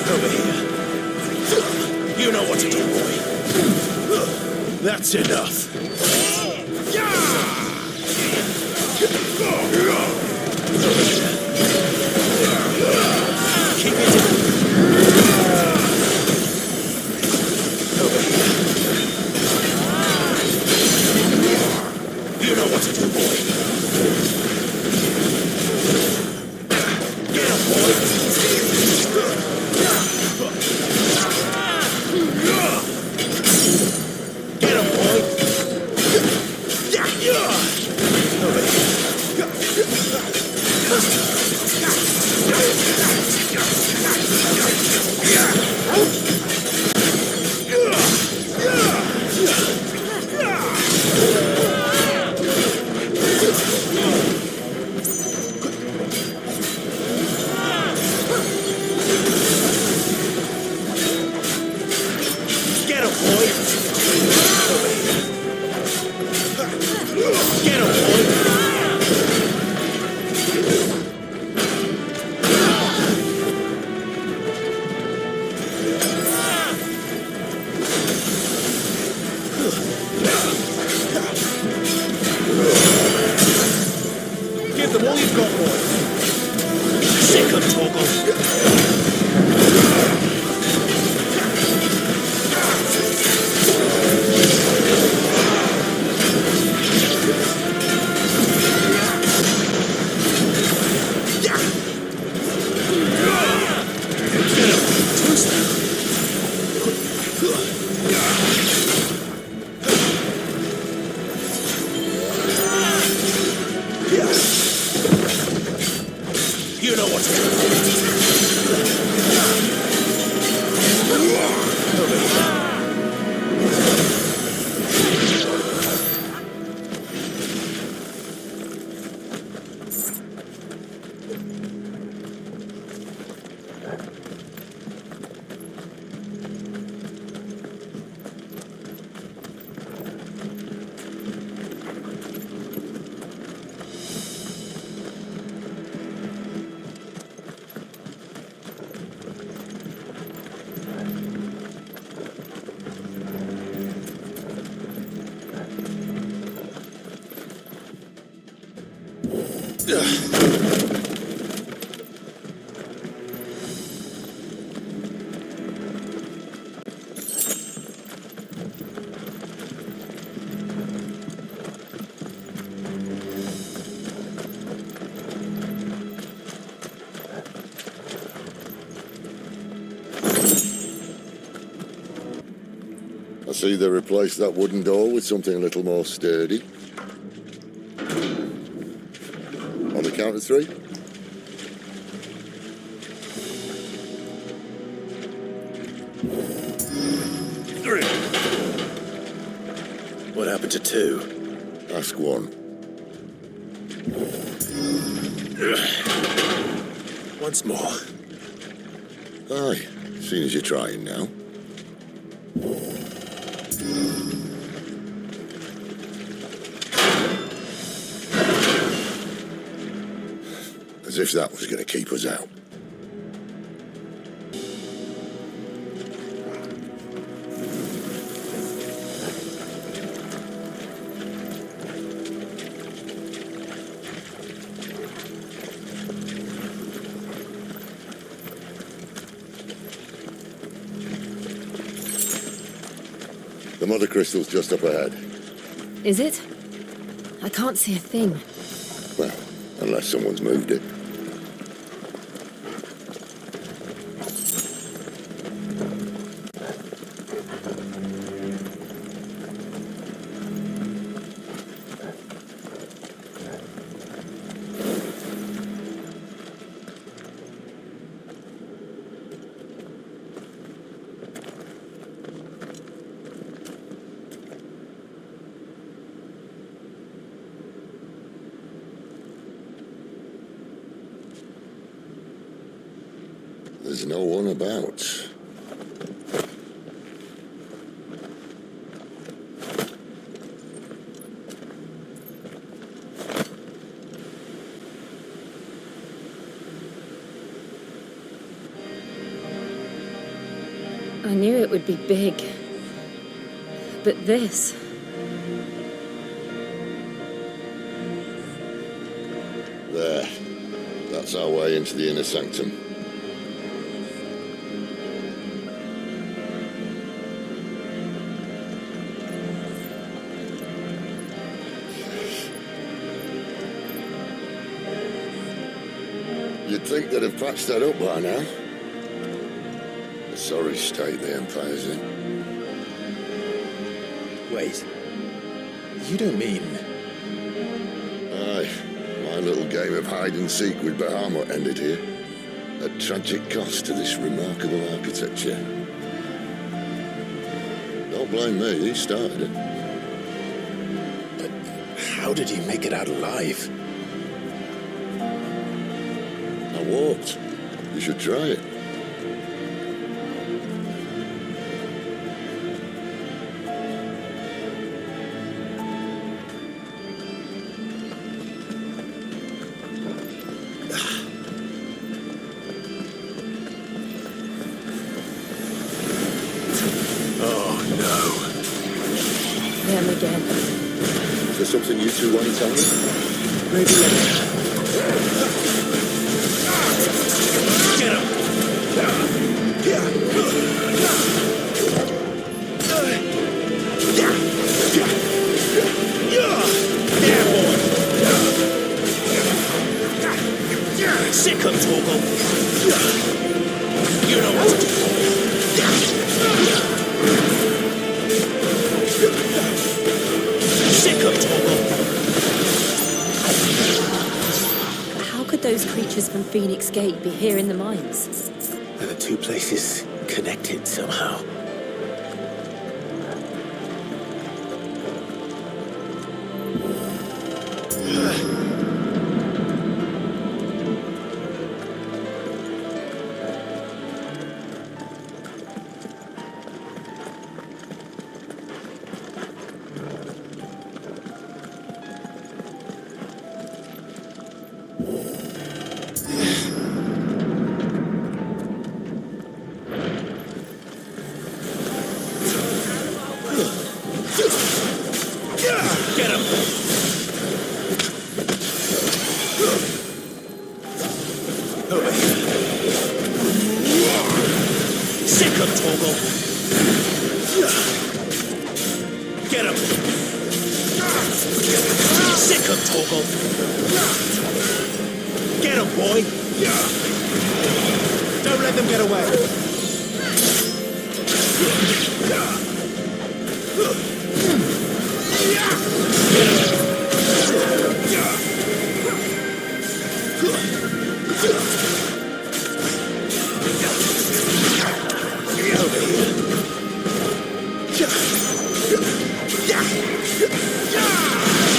Over here. You know what to do, boy. That's enough. Keep it. Over here. You know what to do, boy. Get him, boy. Get him, boy. them all you've got, boy. Sick of You know what's I see they replaced that wooden door with something a little more sturdy. On the count of 3. What happened to 2? Ask 1. Once more. Aye, seeing as you're trying now. As if that was going to keep us out. The mother crystal's just up ahead. Is it? I can't see a thing. Well, unless someone's moved it. There's no one about. I knew it would be big. But this... There. That's our way into the inner sanctum. You'd think they'd have patched that up by now. A sorry state the Empire's in. Wait. You don't mean... Aye. My little game of hide-and-seek with Bahamut ended here. At tragic cost to this remarkable architecture. Don't blame me, he started it. But how did he make it out alive? I walked. You should try it. Them again. Is there something you two want to tell me? Maybe later. Sick of Torgal. You know what to do. Sick of Torgal. How could those creatures from Phoenix Gate be here in the mines? Are the two places connected somehow? Get him! Over here. Sick of Torgal. Get him! Sick of Torgal. Get him, boy! Don't let them get away.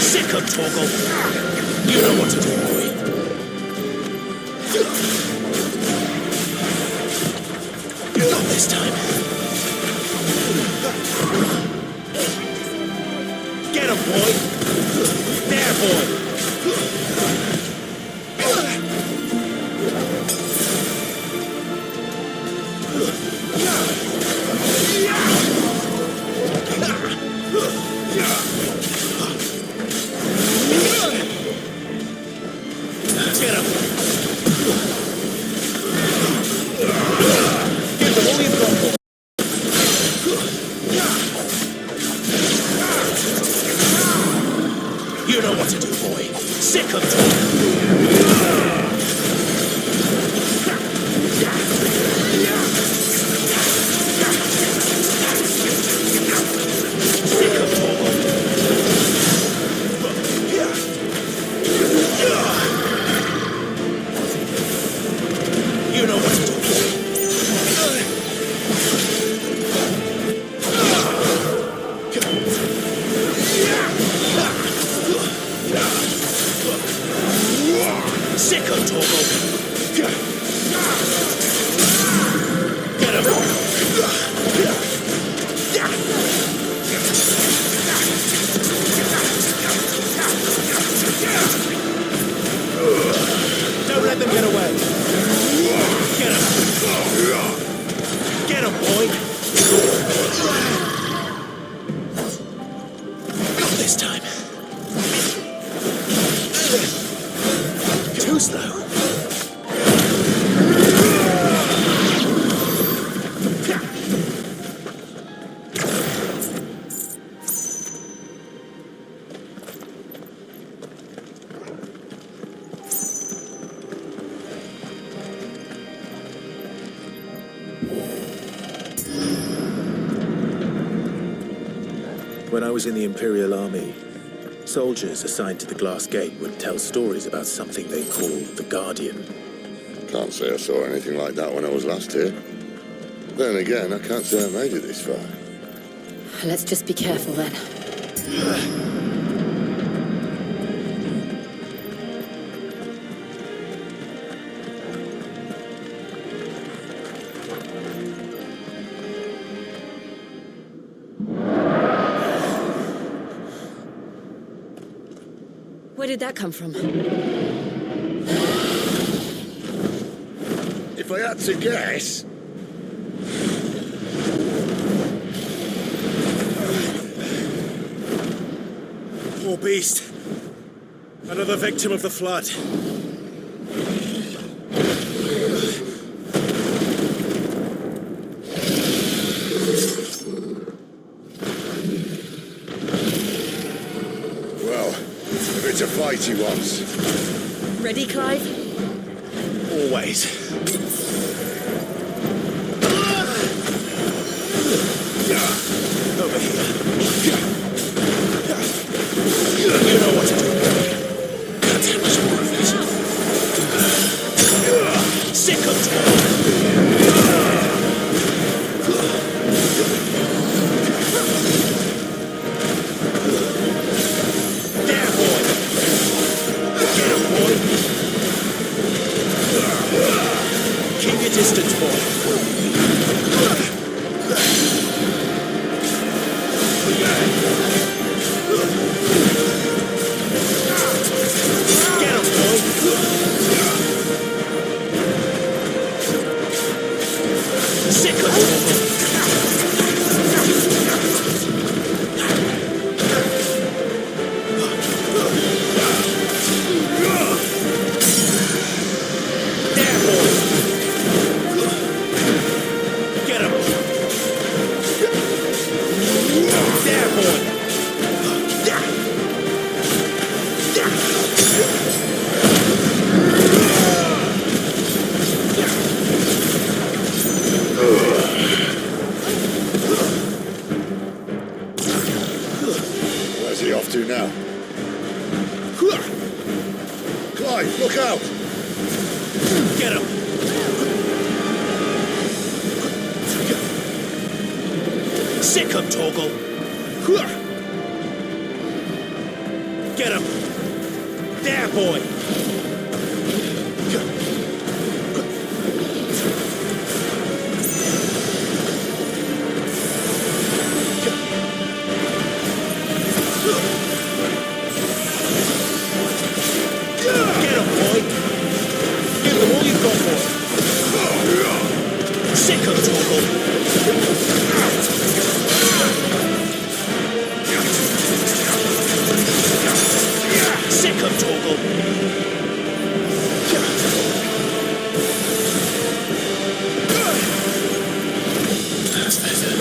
Sick of Torgal. You know what to do, boy. Not this time. Get him, boy. There, boy. Get him. Give them all you've got, boy. You know what to do, boy. Sick of Torgal. You know what to do. Sick of Torgal. Get him. Don't let them get away. Get him. Get him, boy. Not this time. Too slow. When I was in the Imperial Army, soldiers assigned to the Glass Gate would tell stories about something they called the Guardian. Can't say I saw anything like that when I was last here. Then again, I can't say I made it this far. Let's just be careful then. Where did that come from? If I had to guess... Poor beast. Another victim of the flood. Well, if it's a fight he wants. Ready, Clive? Always. Over here. You know what to do. Can't take much more of this. Sick of There, boy. Get him, boy. Keep your distance, boy. Get him, boy. Sick of There, boy. Get him. There, boy. Where's he off to now? Clive, look out! Get him. Sick him, Torgal. Get him. There, boy. Get him, boy. Give them all you've got, boy. Sick him, Torgal. Sick of Torgal. That's better.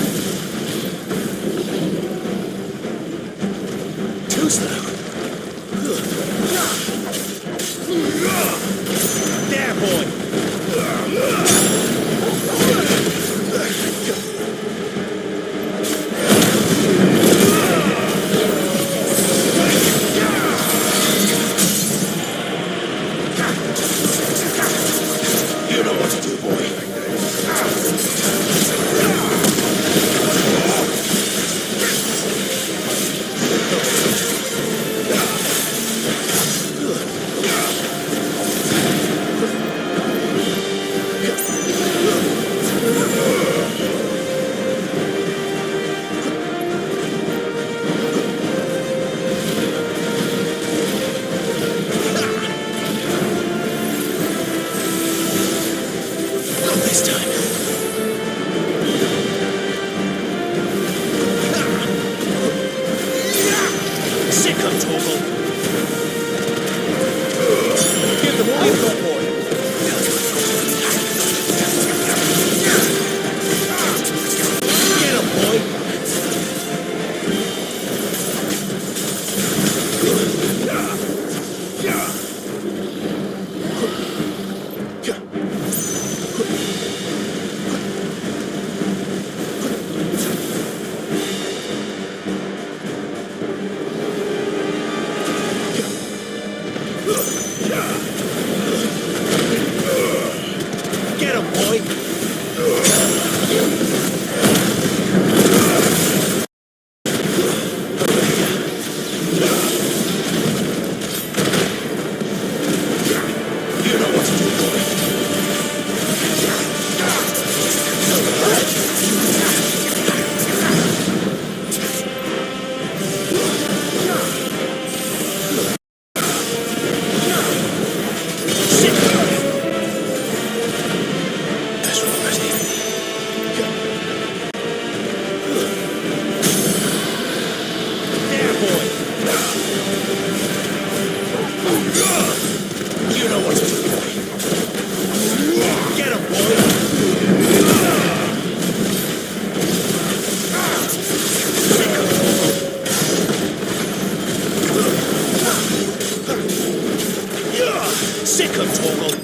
Too slow. There, boy. You know what to do, boy. Not this time. Sick of Torgal. Give them all you've got, boy. Get him, boy. Get him, boy. You know what to do, boy. Sick. That's right, Rusty. There, boy. You know what to do, boy. Get him, boy. Sick of Torgal.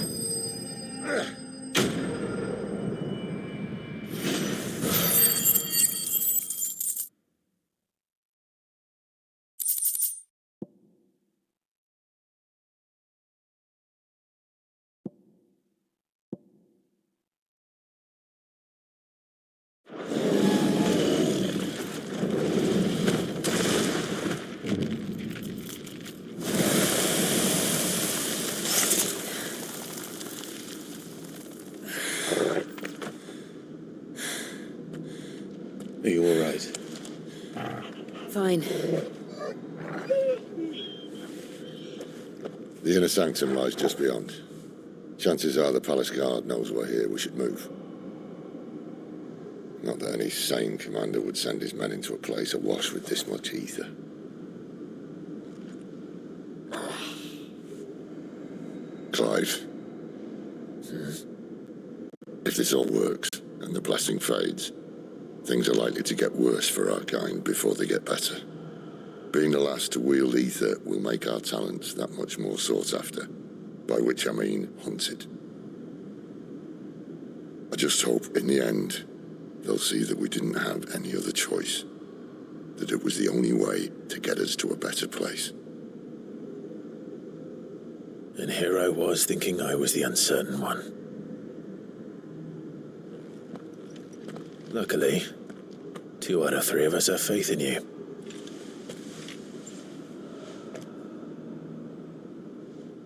Are you all right? Fine. The inner sanctum lies just beyond. Chances are the palace guard knows we're here. We should move. Not that any sane commander would send his men into a place awash with this much ether. Clive. If this all works, and the blessing fades, things are likely to get worse for our kind before they get better. Being the last to wield ether will make our talents that much more sought after, by which I mean hunted. I just hope, in the end, they'll see that we didn't have any other choice, that it was the only way to get us to a better place. And here I was thinking I was the uncertain one. Luckily, 2 out of 3 of us have faith in you.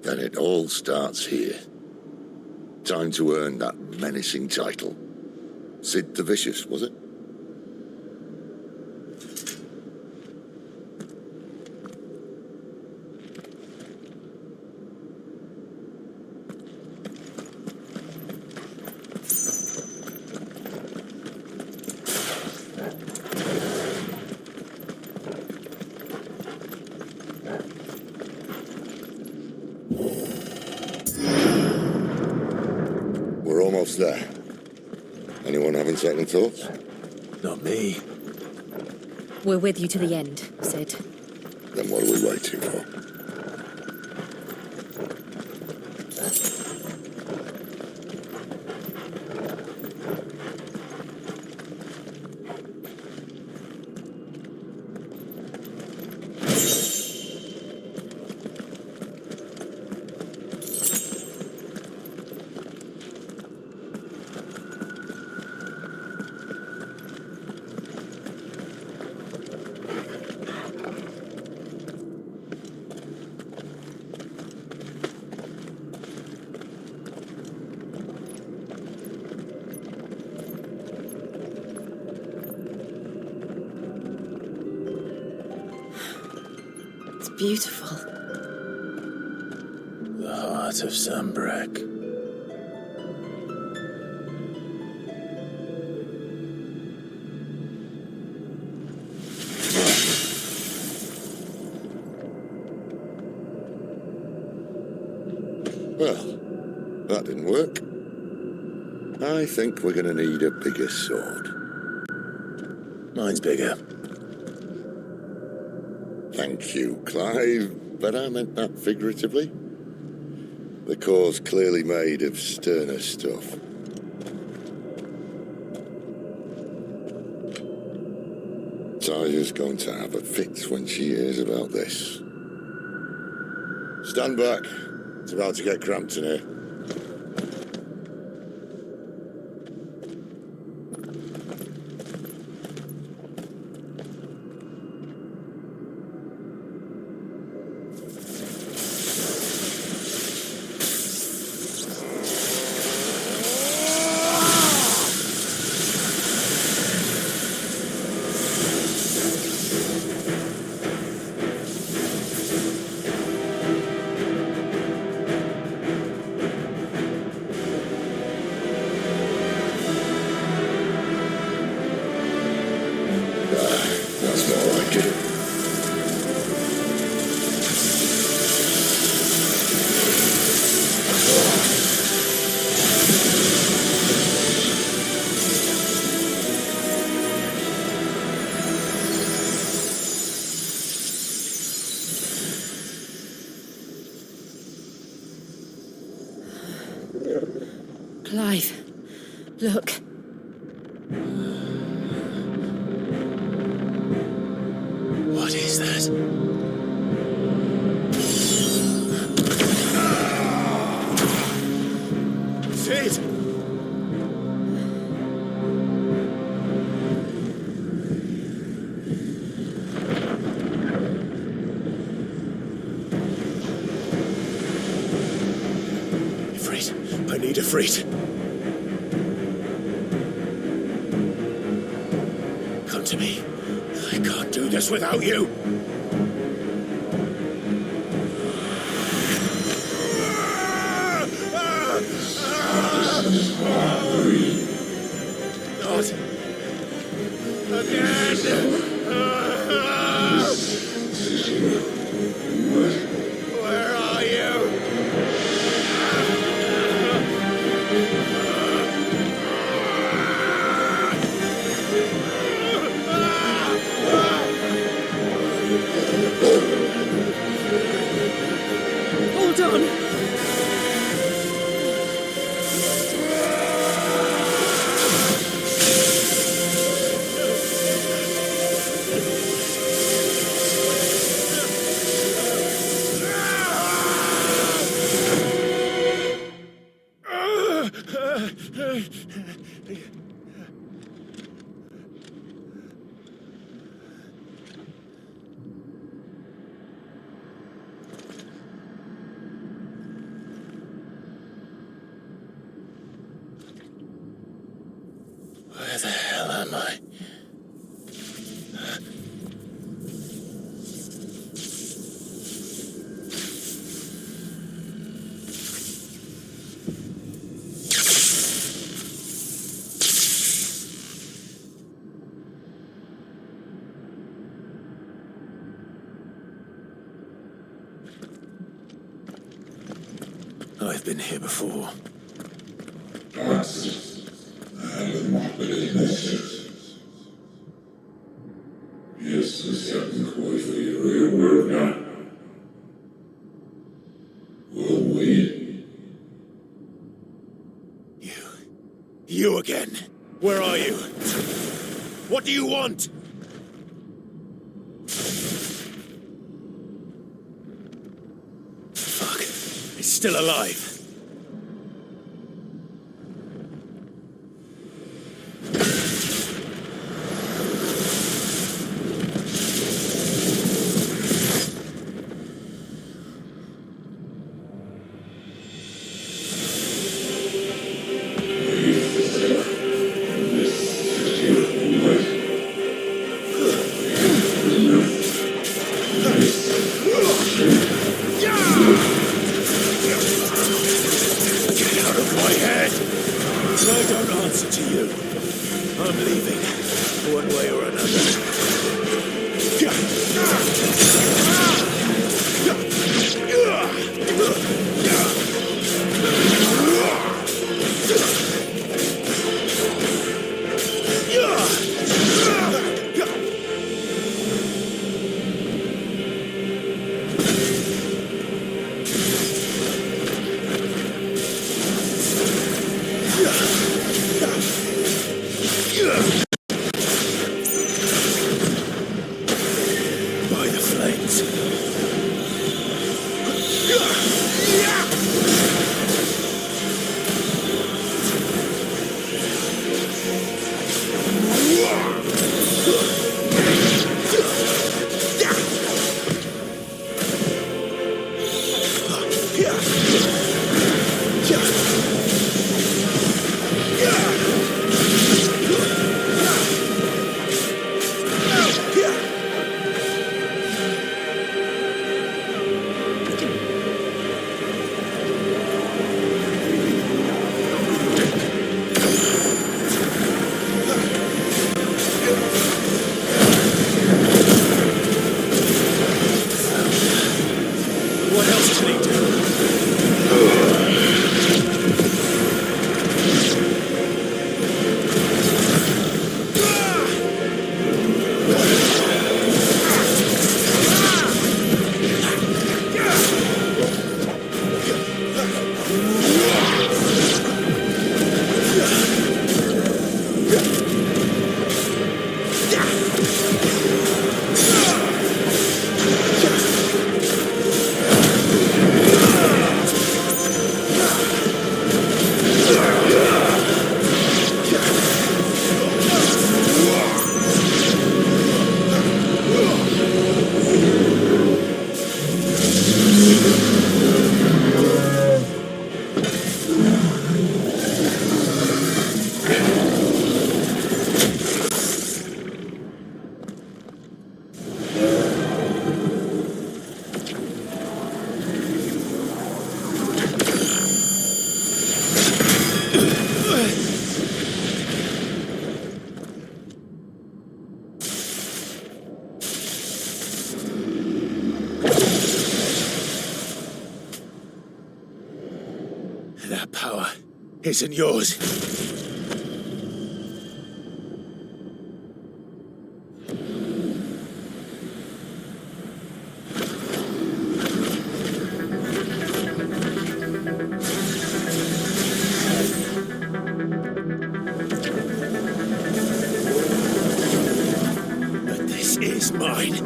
Then it all starts here. Time to earn that menacing title. Sid the Vicious, was it? We're almost there. Anyone having second thoughts? Not me. We're with you to the end, Sid. Then what are we waiting for? Beautiful. The heart of Zambrak. Well, that didn't work. I think we're gonna need a bigger sword. Mine's bigger. Thank you, Clive, but I meant that figuratively. The core's clearly made of sterner stuff. Taya's going to have a fit when she hears about this. Stand back. It's about to get cramped in here. That's more like it. Clive, look. What is that? Sid! Ifrit. I need Ifrit. this without you. Not again. Where are you? Hold on! Where the hell am I? I've been here before. You again. Where are you? What do you want? Fuck. It's still alive. That power isn't yours. But this is mine.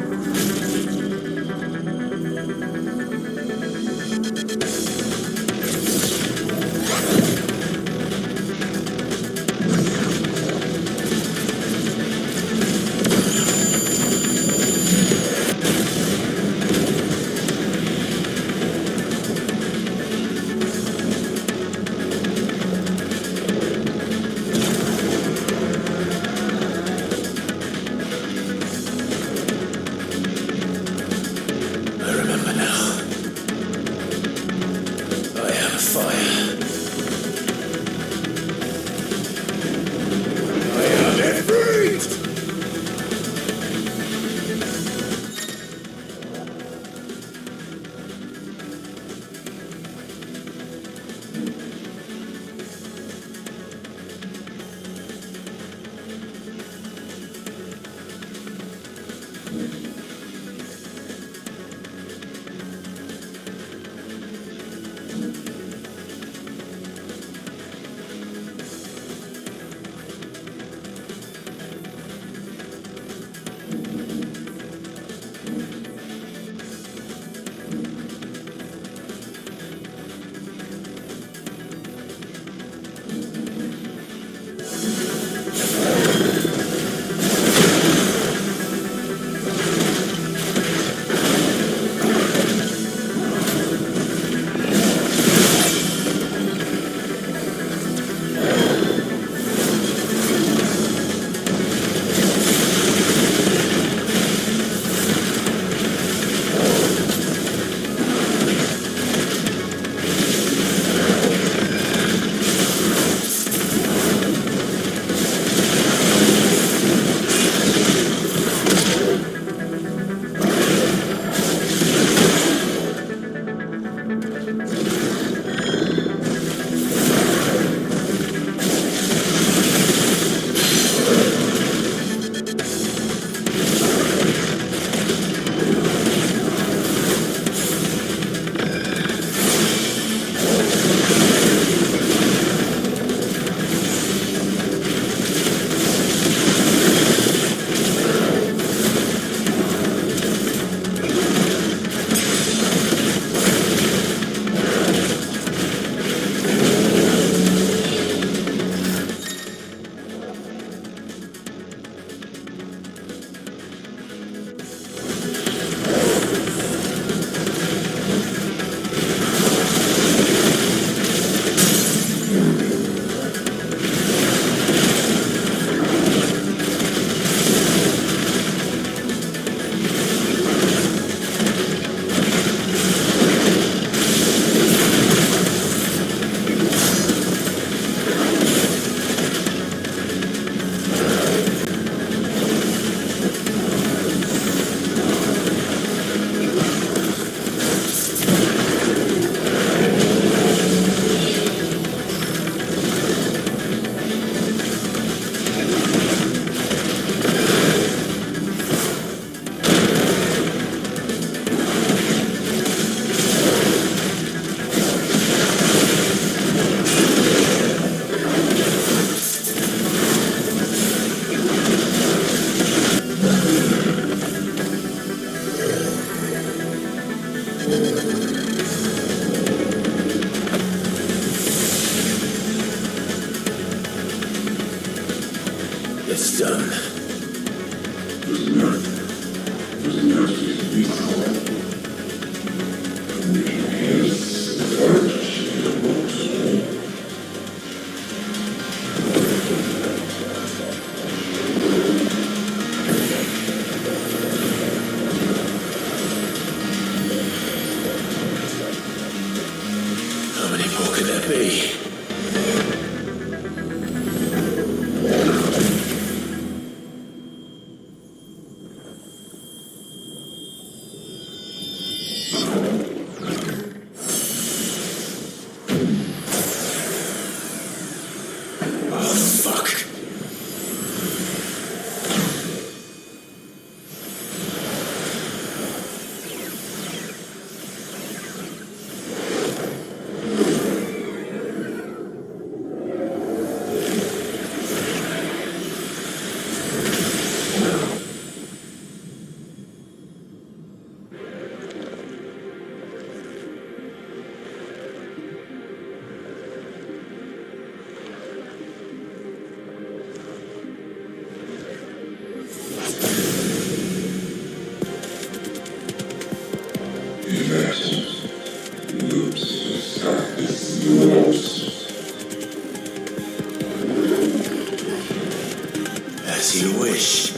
I remember now. I have a fire. I have it freezed! It's done. How many more could there be? As you wish.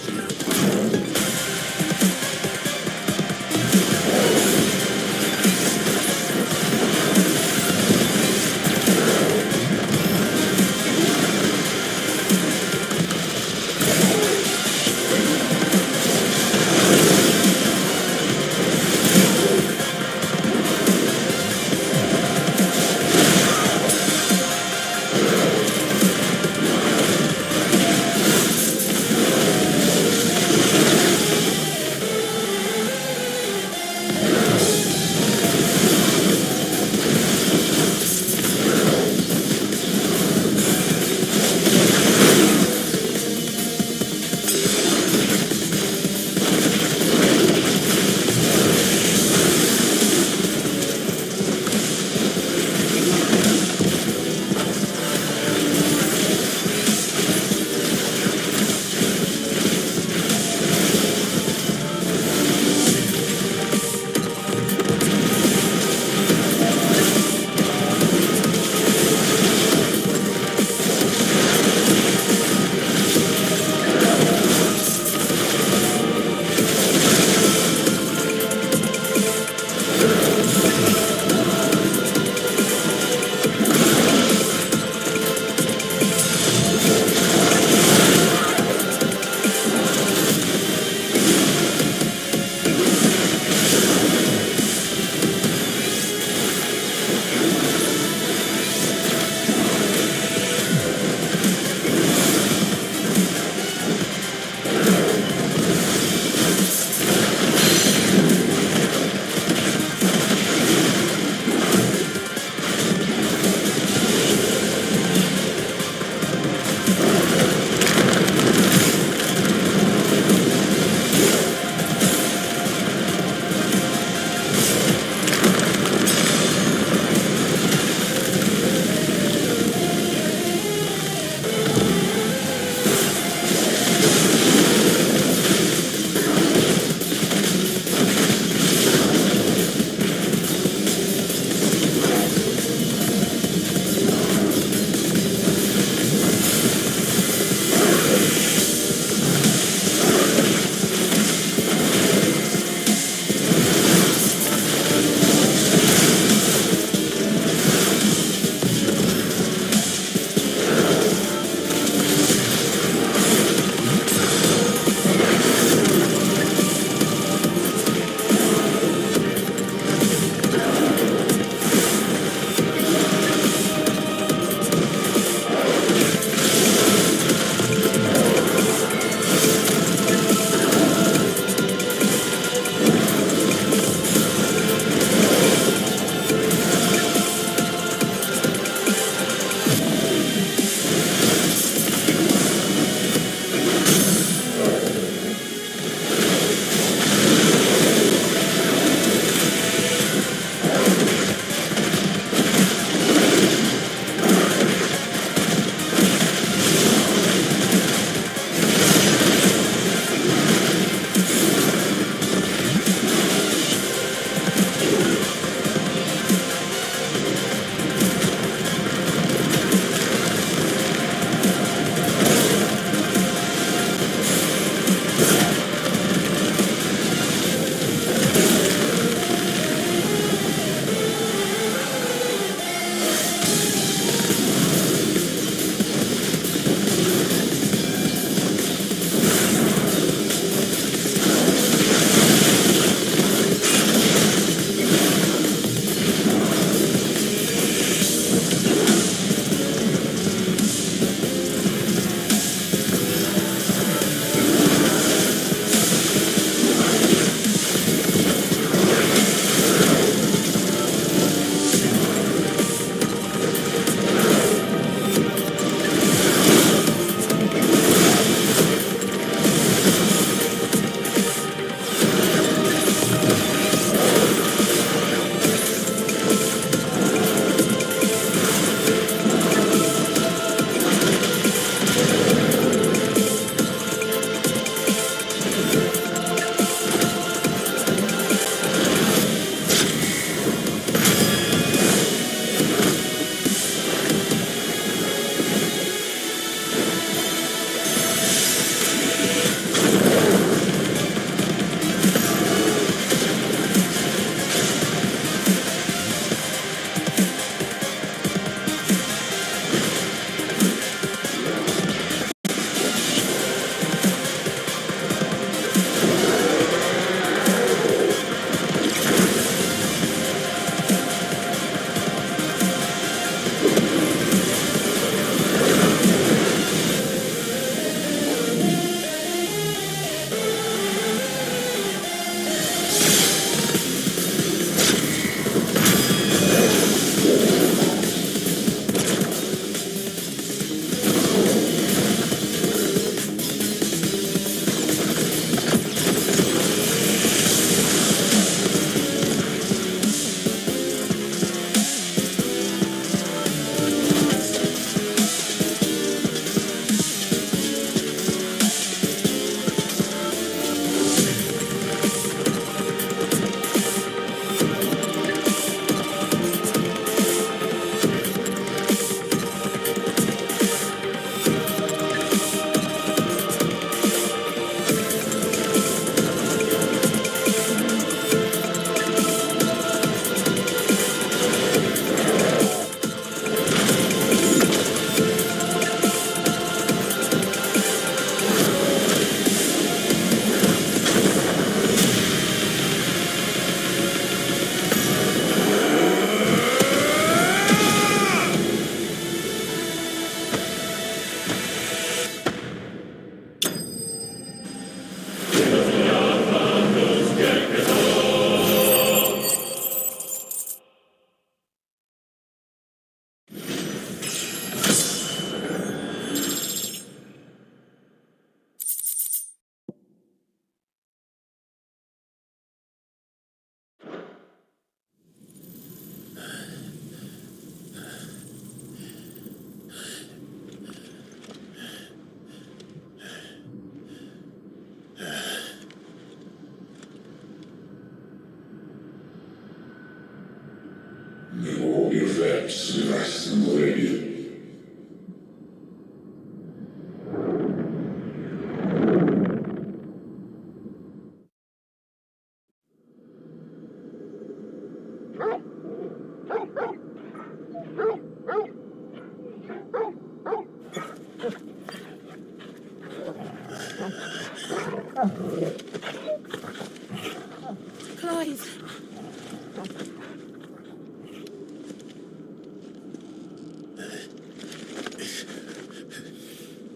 Clive.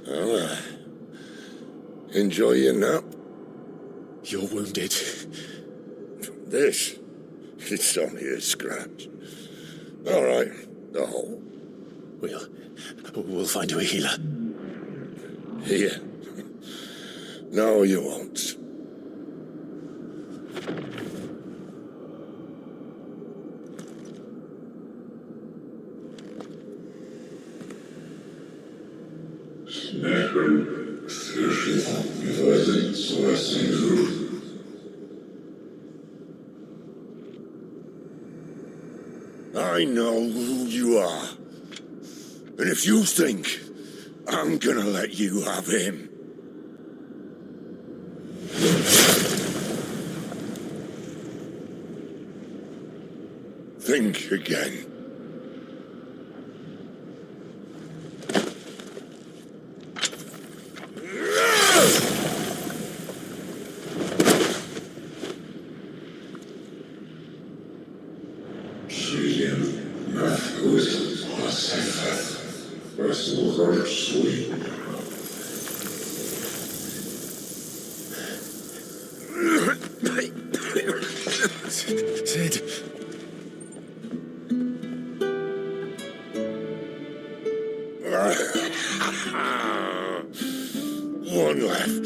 Well, enjoy your nap. You're wounded. This? It's only a scratch. All right, the hole. We'll find you a healer. Here. No, you won't. I know who you are. And if you think I'm gonna let you have him... think again. Sid. One left.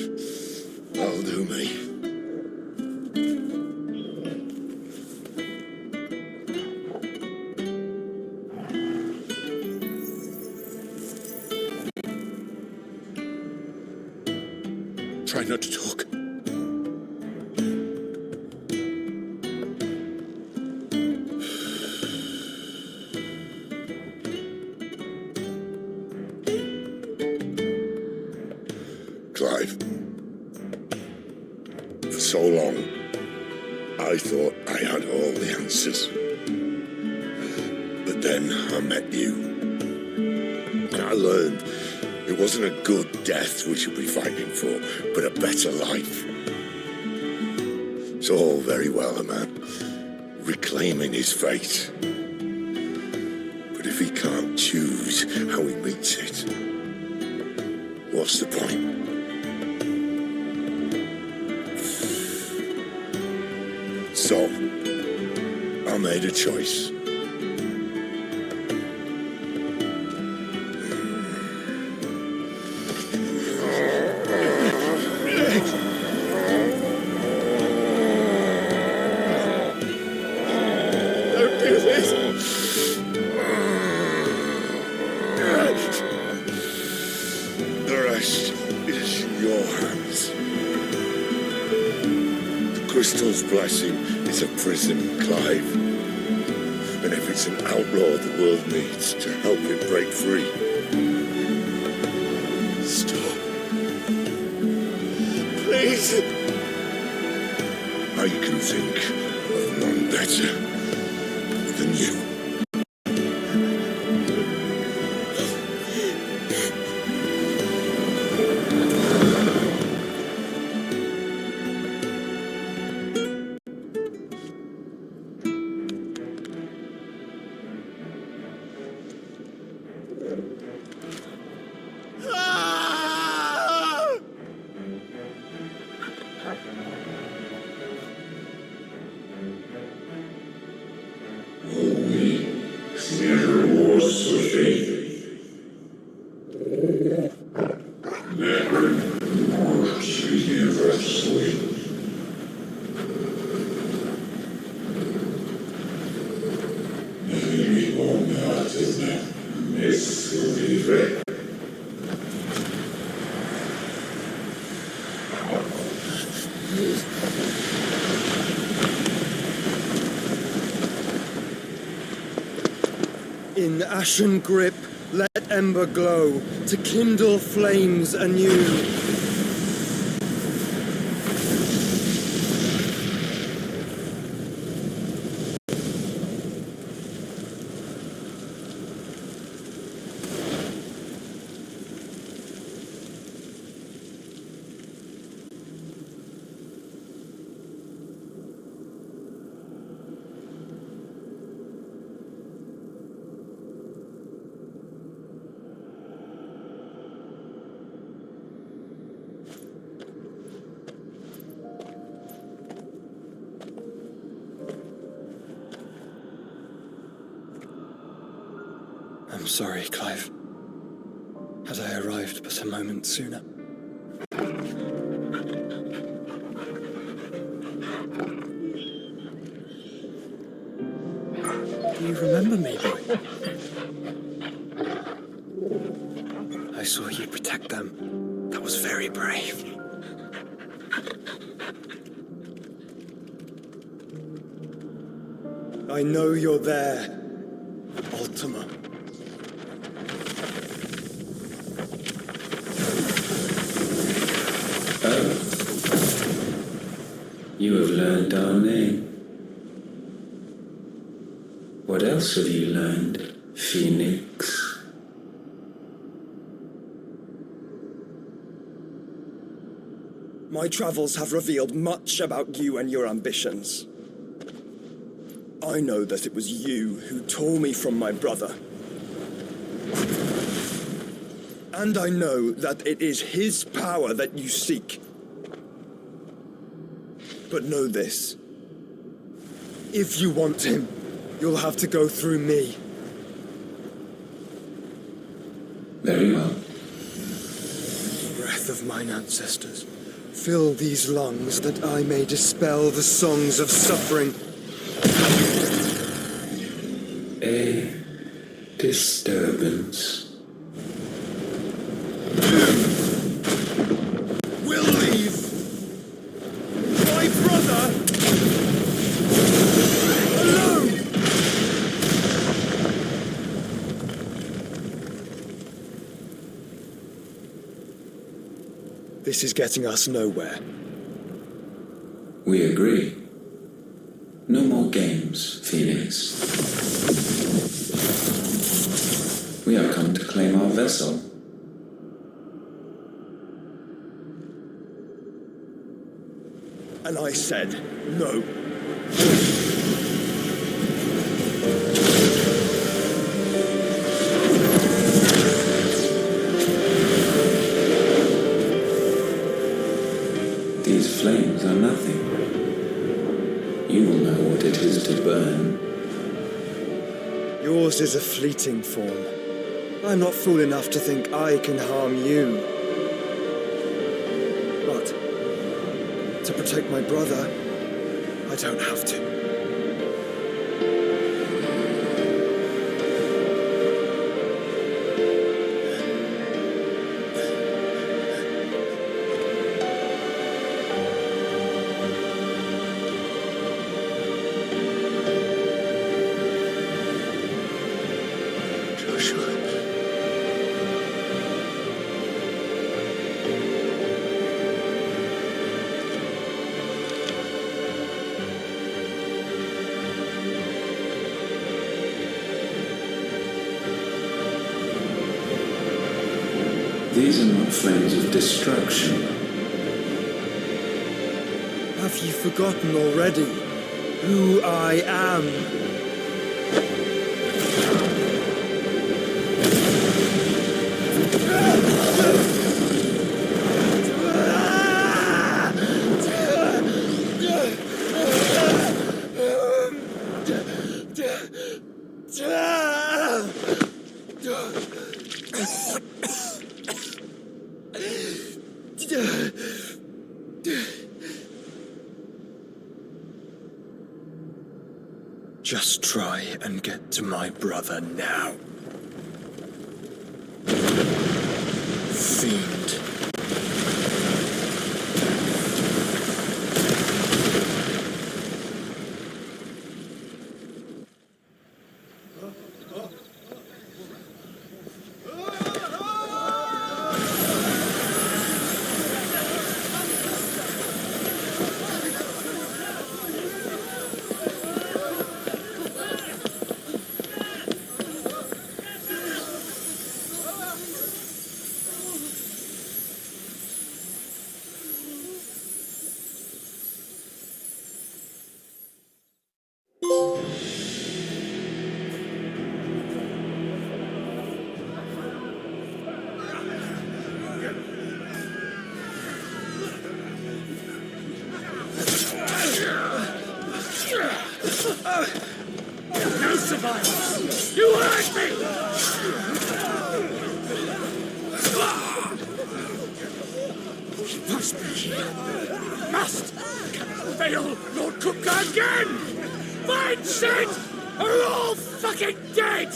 That'll do me. Try not to talk. Clive, for so long, I thought I had all the answers. But then I met you. And I learned it wasn't a good death we should be fighting for, but a better life. It's all very well, a man reclaiming his fate. But if he can't choose how he meets it, what's the point? So, I made a choice. Don't do this. The rest is in your hands. The crystal's blessing is a prison, Clive. And if it's an outlaw the world needs to help it break free. Stop. Please. I can think of none better than you. In ashen grip, let ember glow, to kindle flames anew. I'm sorry, Clive. Had I arrived but a moment sooner. Do you remember me, boy? I saw you protect them. That was very brave. I know you're there, Ultima. You have learned our name. What else have you learned, Phoenix? My travels have revealed much about you and your ambitions. I know that it was you who tore me from my brother. And I know that it is his power that you seek. But know this. If you want him, you'll have to go through me. Very well. Breath of mine ancestors, fill these lungs that I may dispel the songs of suffering. A disturbance. We'll leave. My brother alone. This is getting us nowhere. We agree. No more games, Phoenix. We have come to claim our vessel. And I said no. These flames are nothing. You will know what it is to burn. Yours is a fleeting form. I'm not fool enough to think I can harm you. But to protect my brother, I don't have to. These are not flames of destruction. Have you forgotten already who I am? Just try and get to my brother now. Fiend. again! Find Sid, or we're all fucking dead!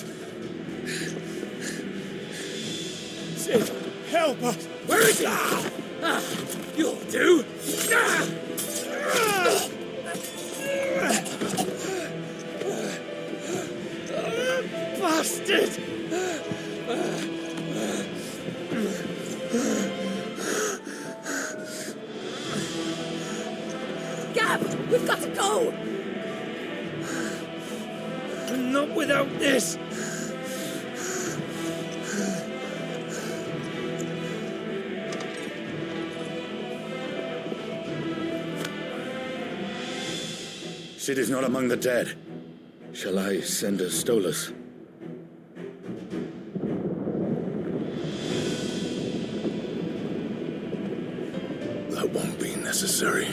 Sid, help us! Where is he? You'll do! Bastard! Gab, we've got to go! Not without this! Sid is not among the dead. Shall I send a Stolas? That won't be necessary.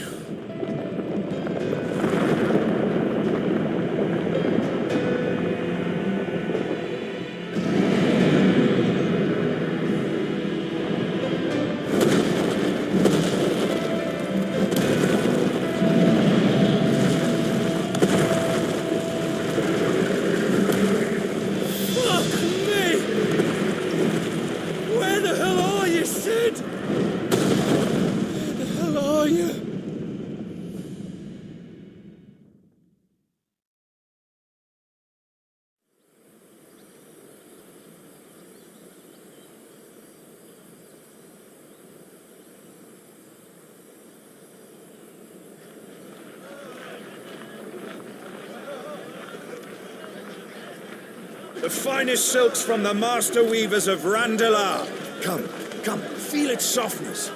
The finest silks from the master weavers of Randalar. Come, come, feel its softness.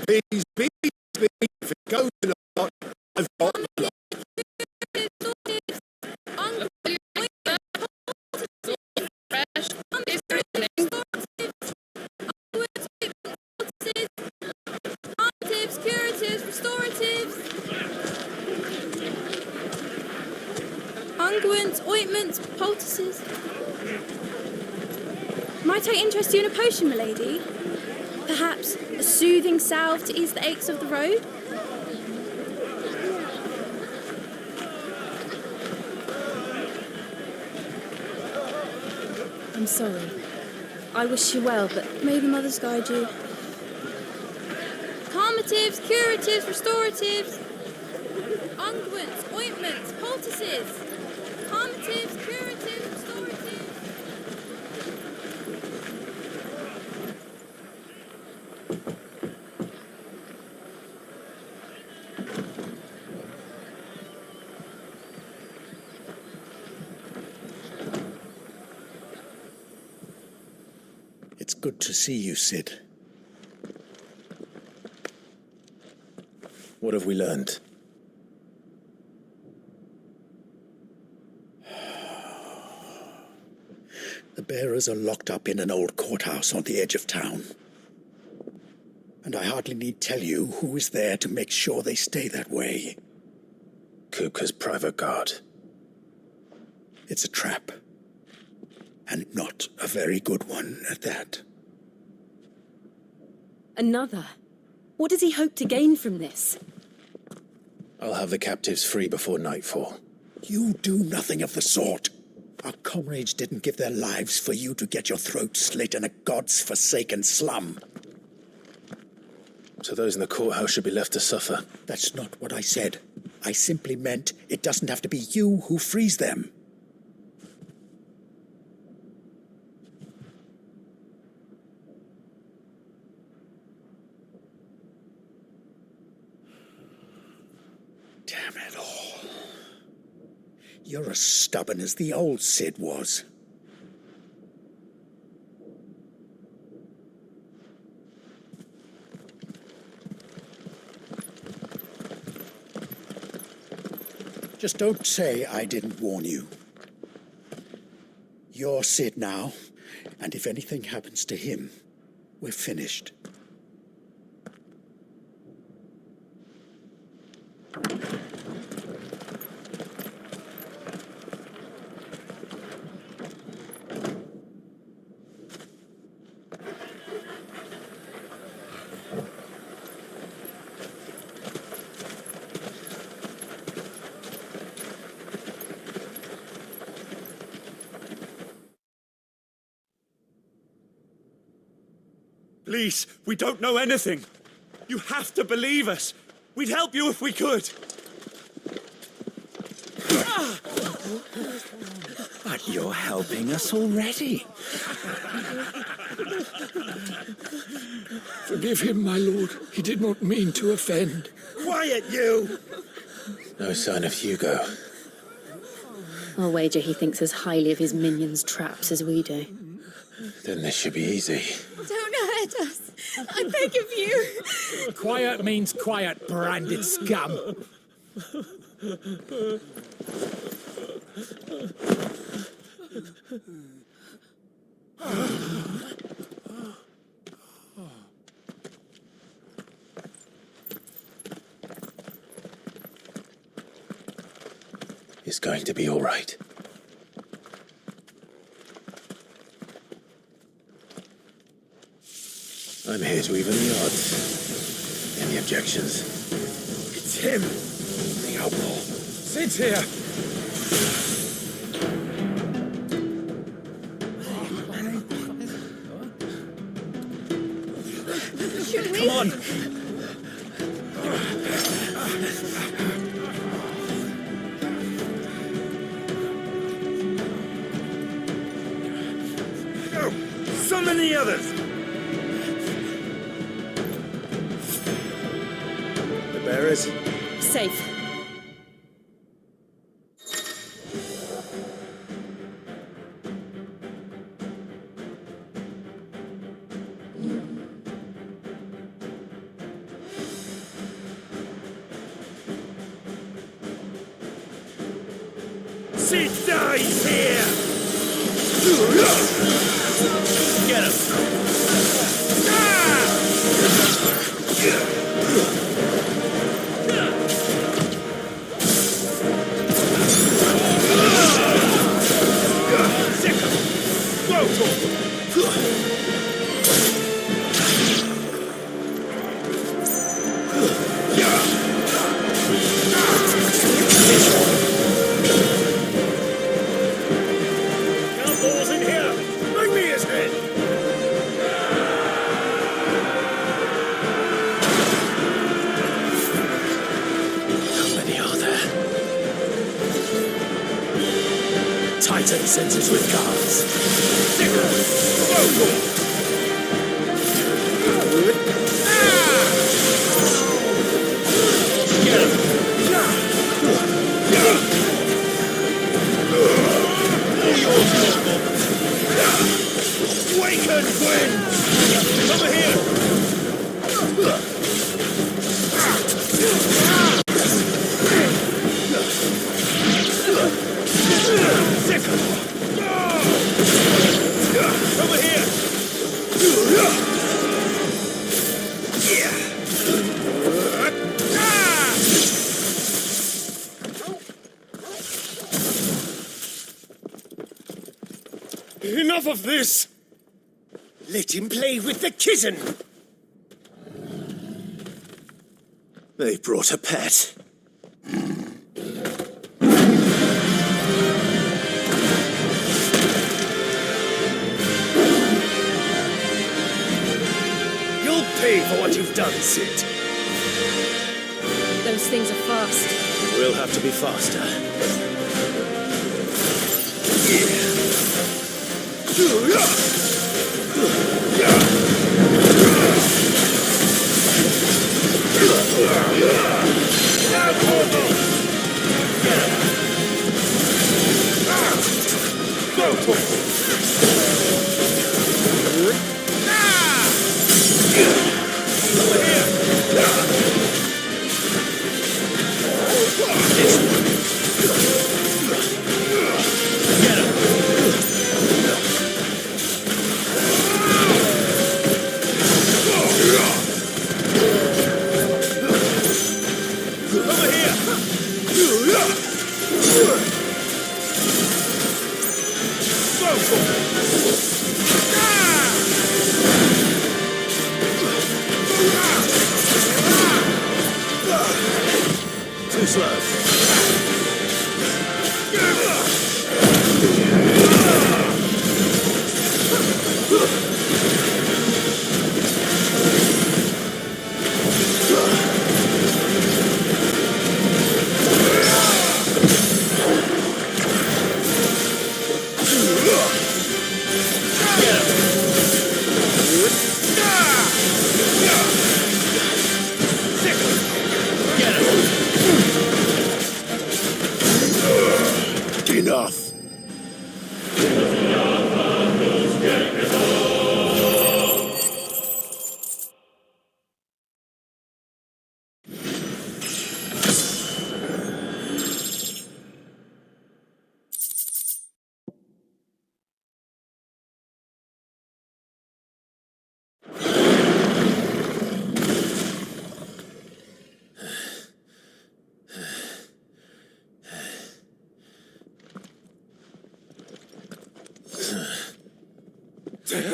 Peas, beef, if it goes in a pot, I've got the lot. Curatives, restoratives, unguents, ointments, poultices. Might I interest you in a potion, milady? Perhaps a soothing salve to ease the aches of the road? I'm sorry. I wish you well, but may the mothers guide you. Calmatives, curatives, restoratives, unguents, ointments, poultices. Calmatives, curatives, restoratives. It's good to see you, Sid. What have we learned? The bearers are locked up in an old courthouse on the edge of town. And I hardly need tell you who is there to make sure they stay that way. Kupka's private guard. It's a trap. And not a very good one at that. Another? What does he hope to gain from this? I'll have the captives free before nightfall. You do nothing of the sort. Our comrades didn't give their lives for you to get your throat slit in a god's forsaken slum. So those in the courthouse should be left to suffer. That's not what I said. I simply meant it doesn't have to be you who frees them. Damn it all. You're as stubborn as the old Sid was. Just don't say I didn't warn you. You're Sid now, and if anything happens to him, we're finished. Please, we don't know anything. You have to believe us. We'd help you if we could. But you're helping us already. Forgive him, my lord. He did not mean to offend. Quiet, you! No sign of Hugo. I'll wager he thinks as highly of his minions' traps as we do. Then this should be easy. Don't hurt us. I beg of you. Quiet means quiet, branded scum. It's going to be all right. I'm here to even the odds. Any objections? It's him! The outlaw. Sit here! Should we? Come on! Go! Summon the others! The bearers? Safe. Sid dies here! Get him! Outlaws in here! Bring me his head! How many are there? Tighten sensors with guards. Get him! Waken winds! Over here! Over here! Enough of this! Let him play with the kitten! They brought a pet. You'll pay for what you've done, Sid. Those things are fast. We'll have to be faster. Too slow.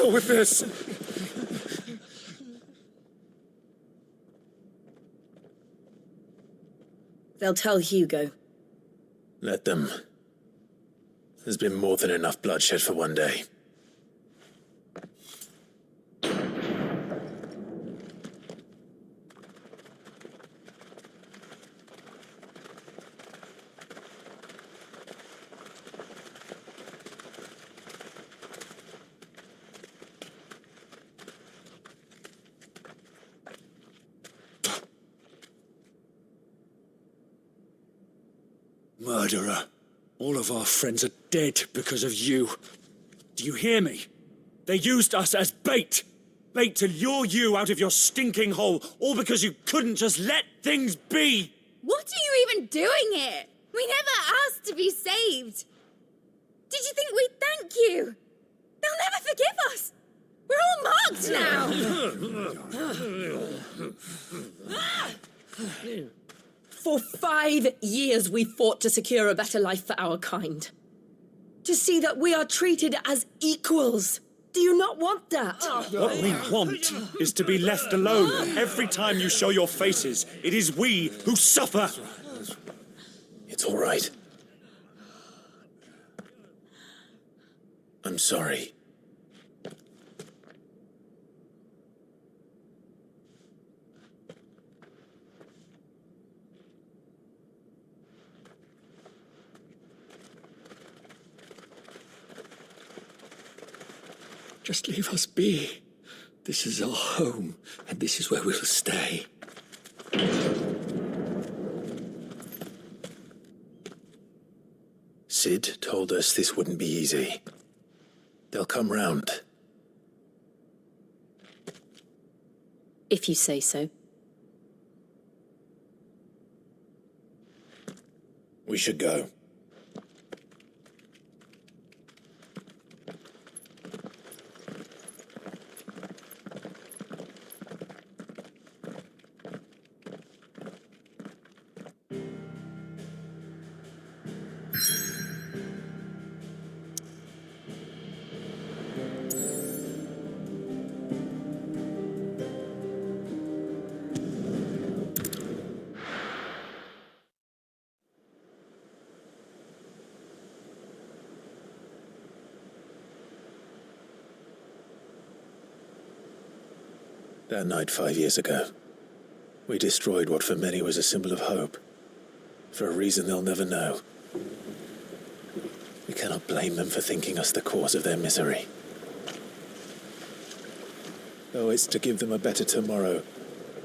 hell with this. They'll tell Hugo. Let them. There's been more than enough bloodshed for one day. Murderer. All of our friends are dead because of you. Do you hear me? They used us as bait. Bait to lure you out of your stinking hole, all because you couldn't just let things be. What are you even doing here? We never asked to be saved. Did you think we'd thank you? They'll never forgive us. We're all marked now. For 5 years we fought to secure a better life for our kind. To see that we are treated as equals. Do you not want that? What we want is to be left alone. Every time you show your faces, it is we who suffer. It's all right. I'm sorry. Just leave us be. This is our home, and this is where we'll stay. Sid told us this wouldn't be easy. They'll come round. If you say so. We should go. That night 5 years ago, we destroyed what for many was a symbol of hope. For a reason they'll never know. We cannot blame them for thinking us the cause of their misery. Though it's to give them a better tomorrow,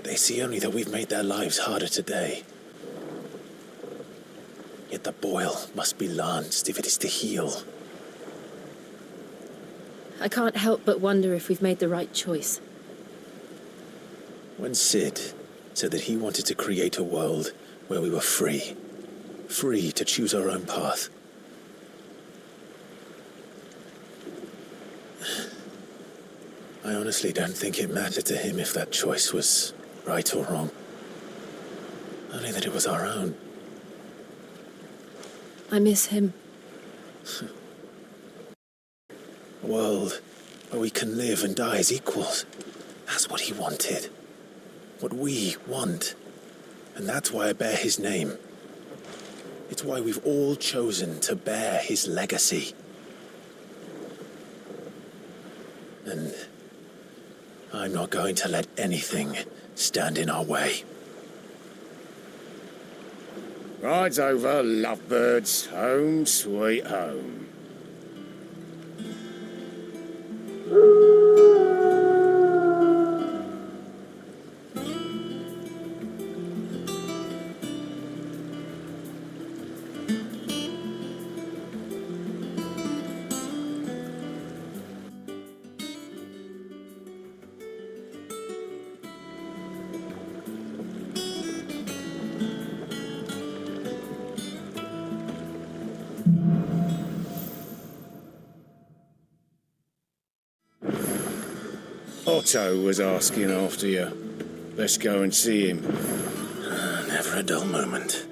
they see only that we've made their lives harder today. Yet the boil must be lanced if it is to heal. I can't help but wonder if we've made the right choice. When Sid said that he wanted to create a world where we were free to choose our own path, I honestly don't think it mattered to him if that choice was right or wrong. Only that it was our own. I miss him. A world where we can live and die as equals. That's what he wanted. What we want. And that's why I bear his name. It's why we've all chosen to bear his legacy. And I'm not going to let anything stand in our way. Rides over, lovebirds, home sweet home. Otto was asking after you. Let's go and see him. Never a dull moment.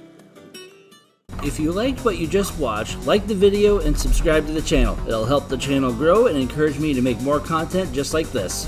If you liked what you just watched, like the video and subscribe to the channel. It'll help the channel grow and encourage me to make more content just like this.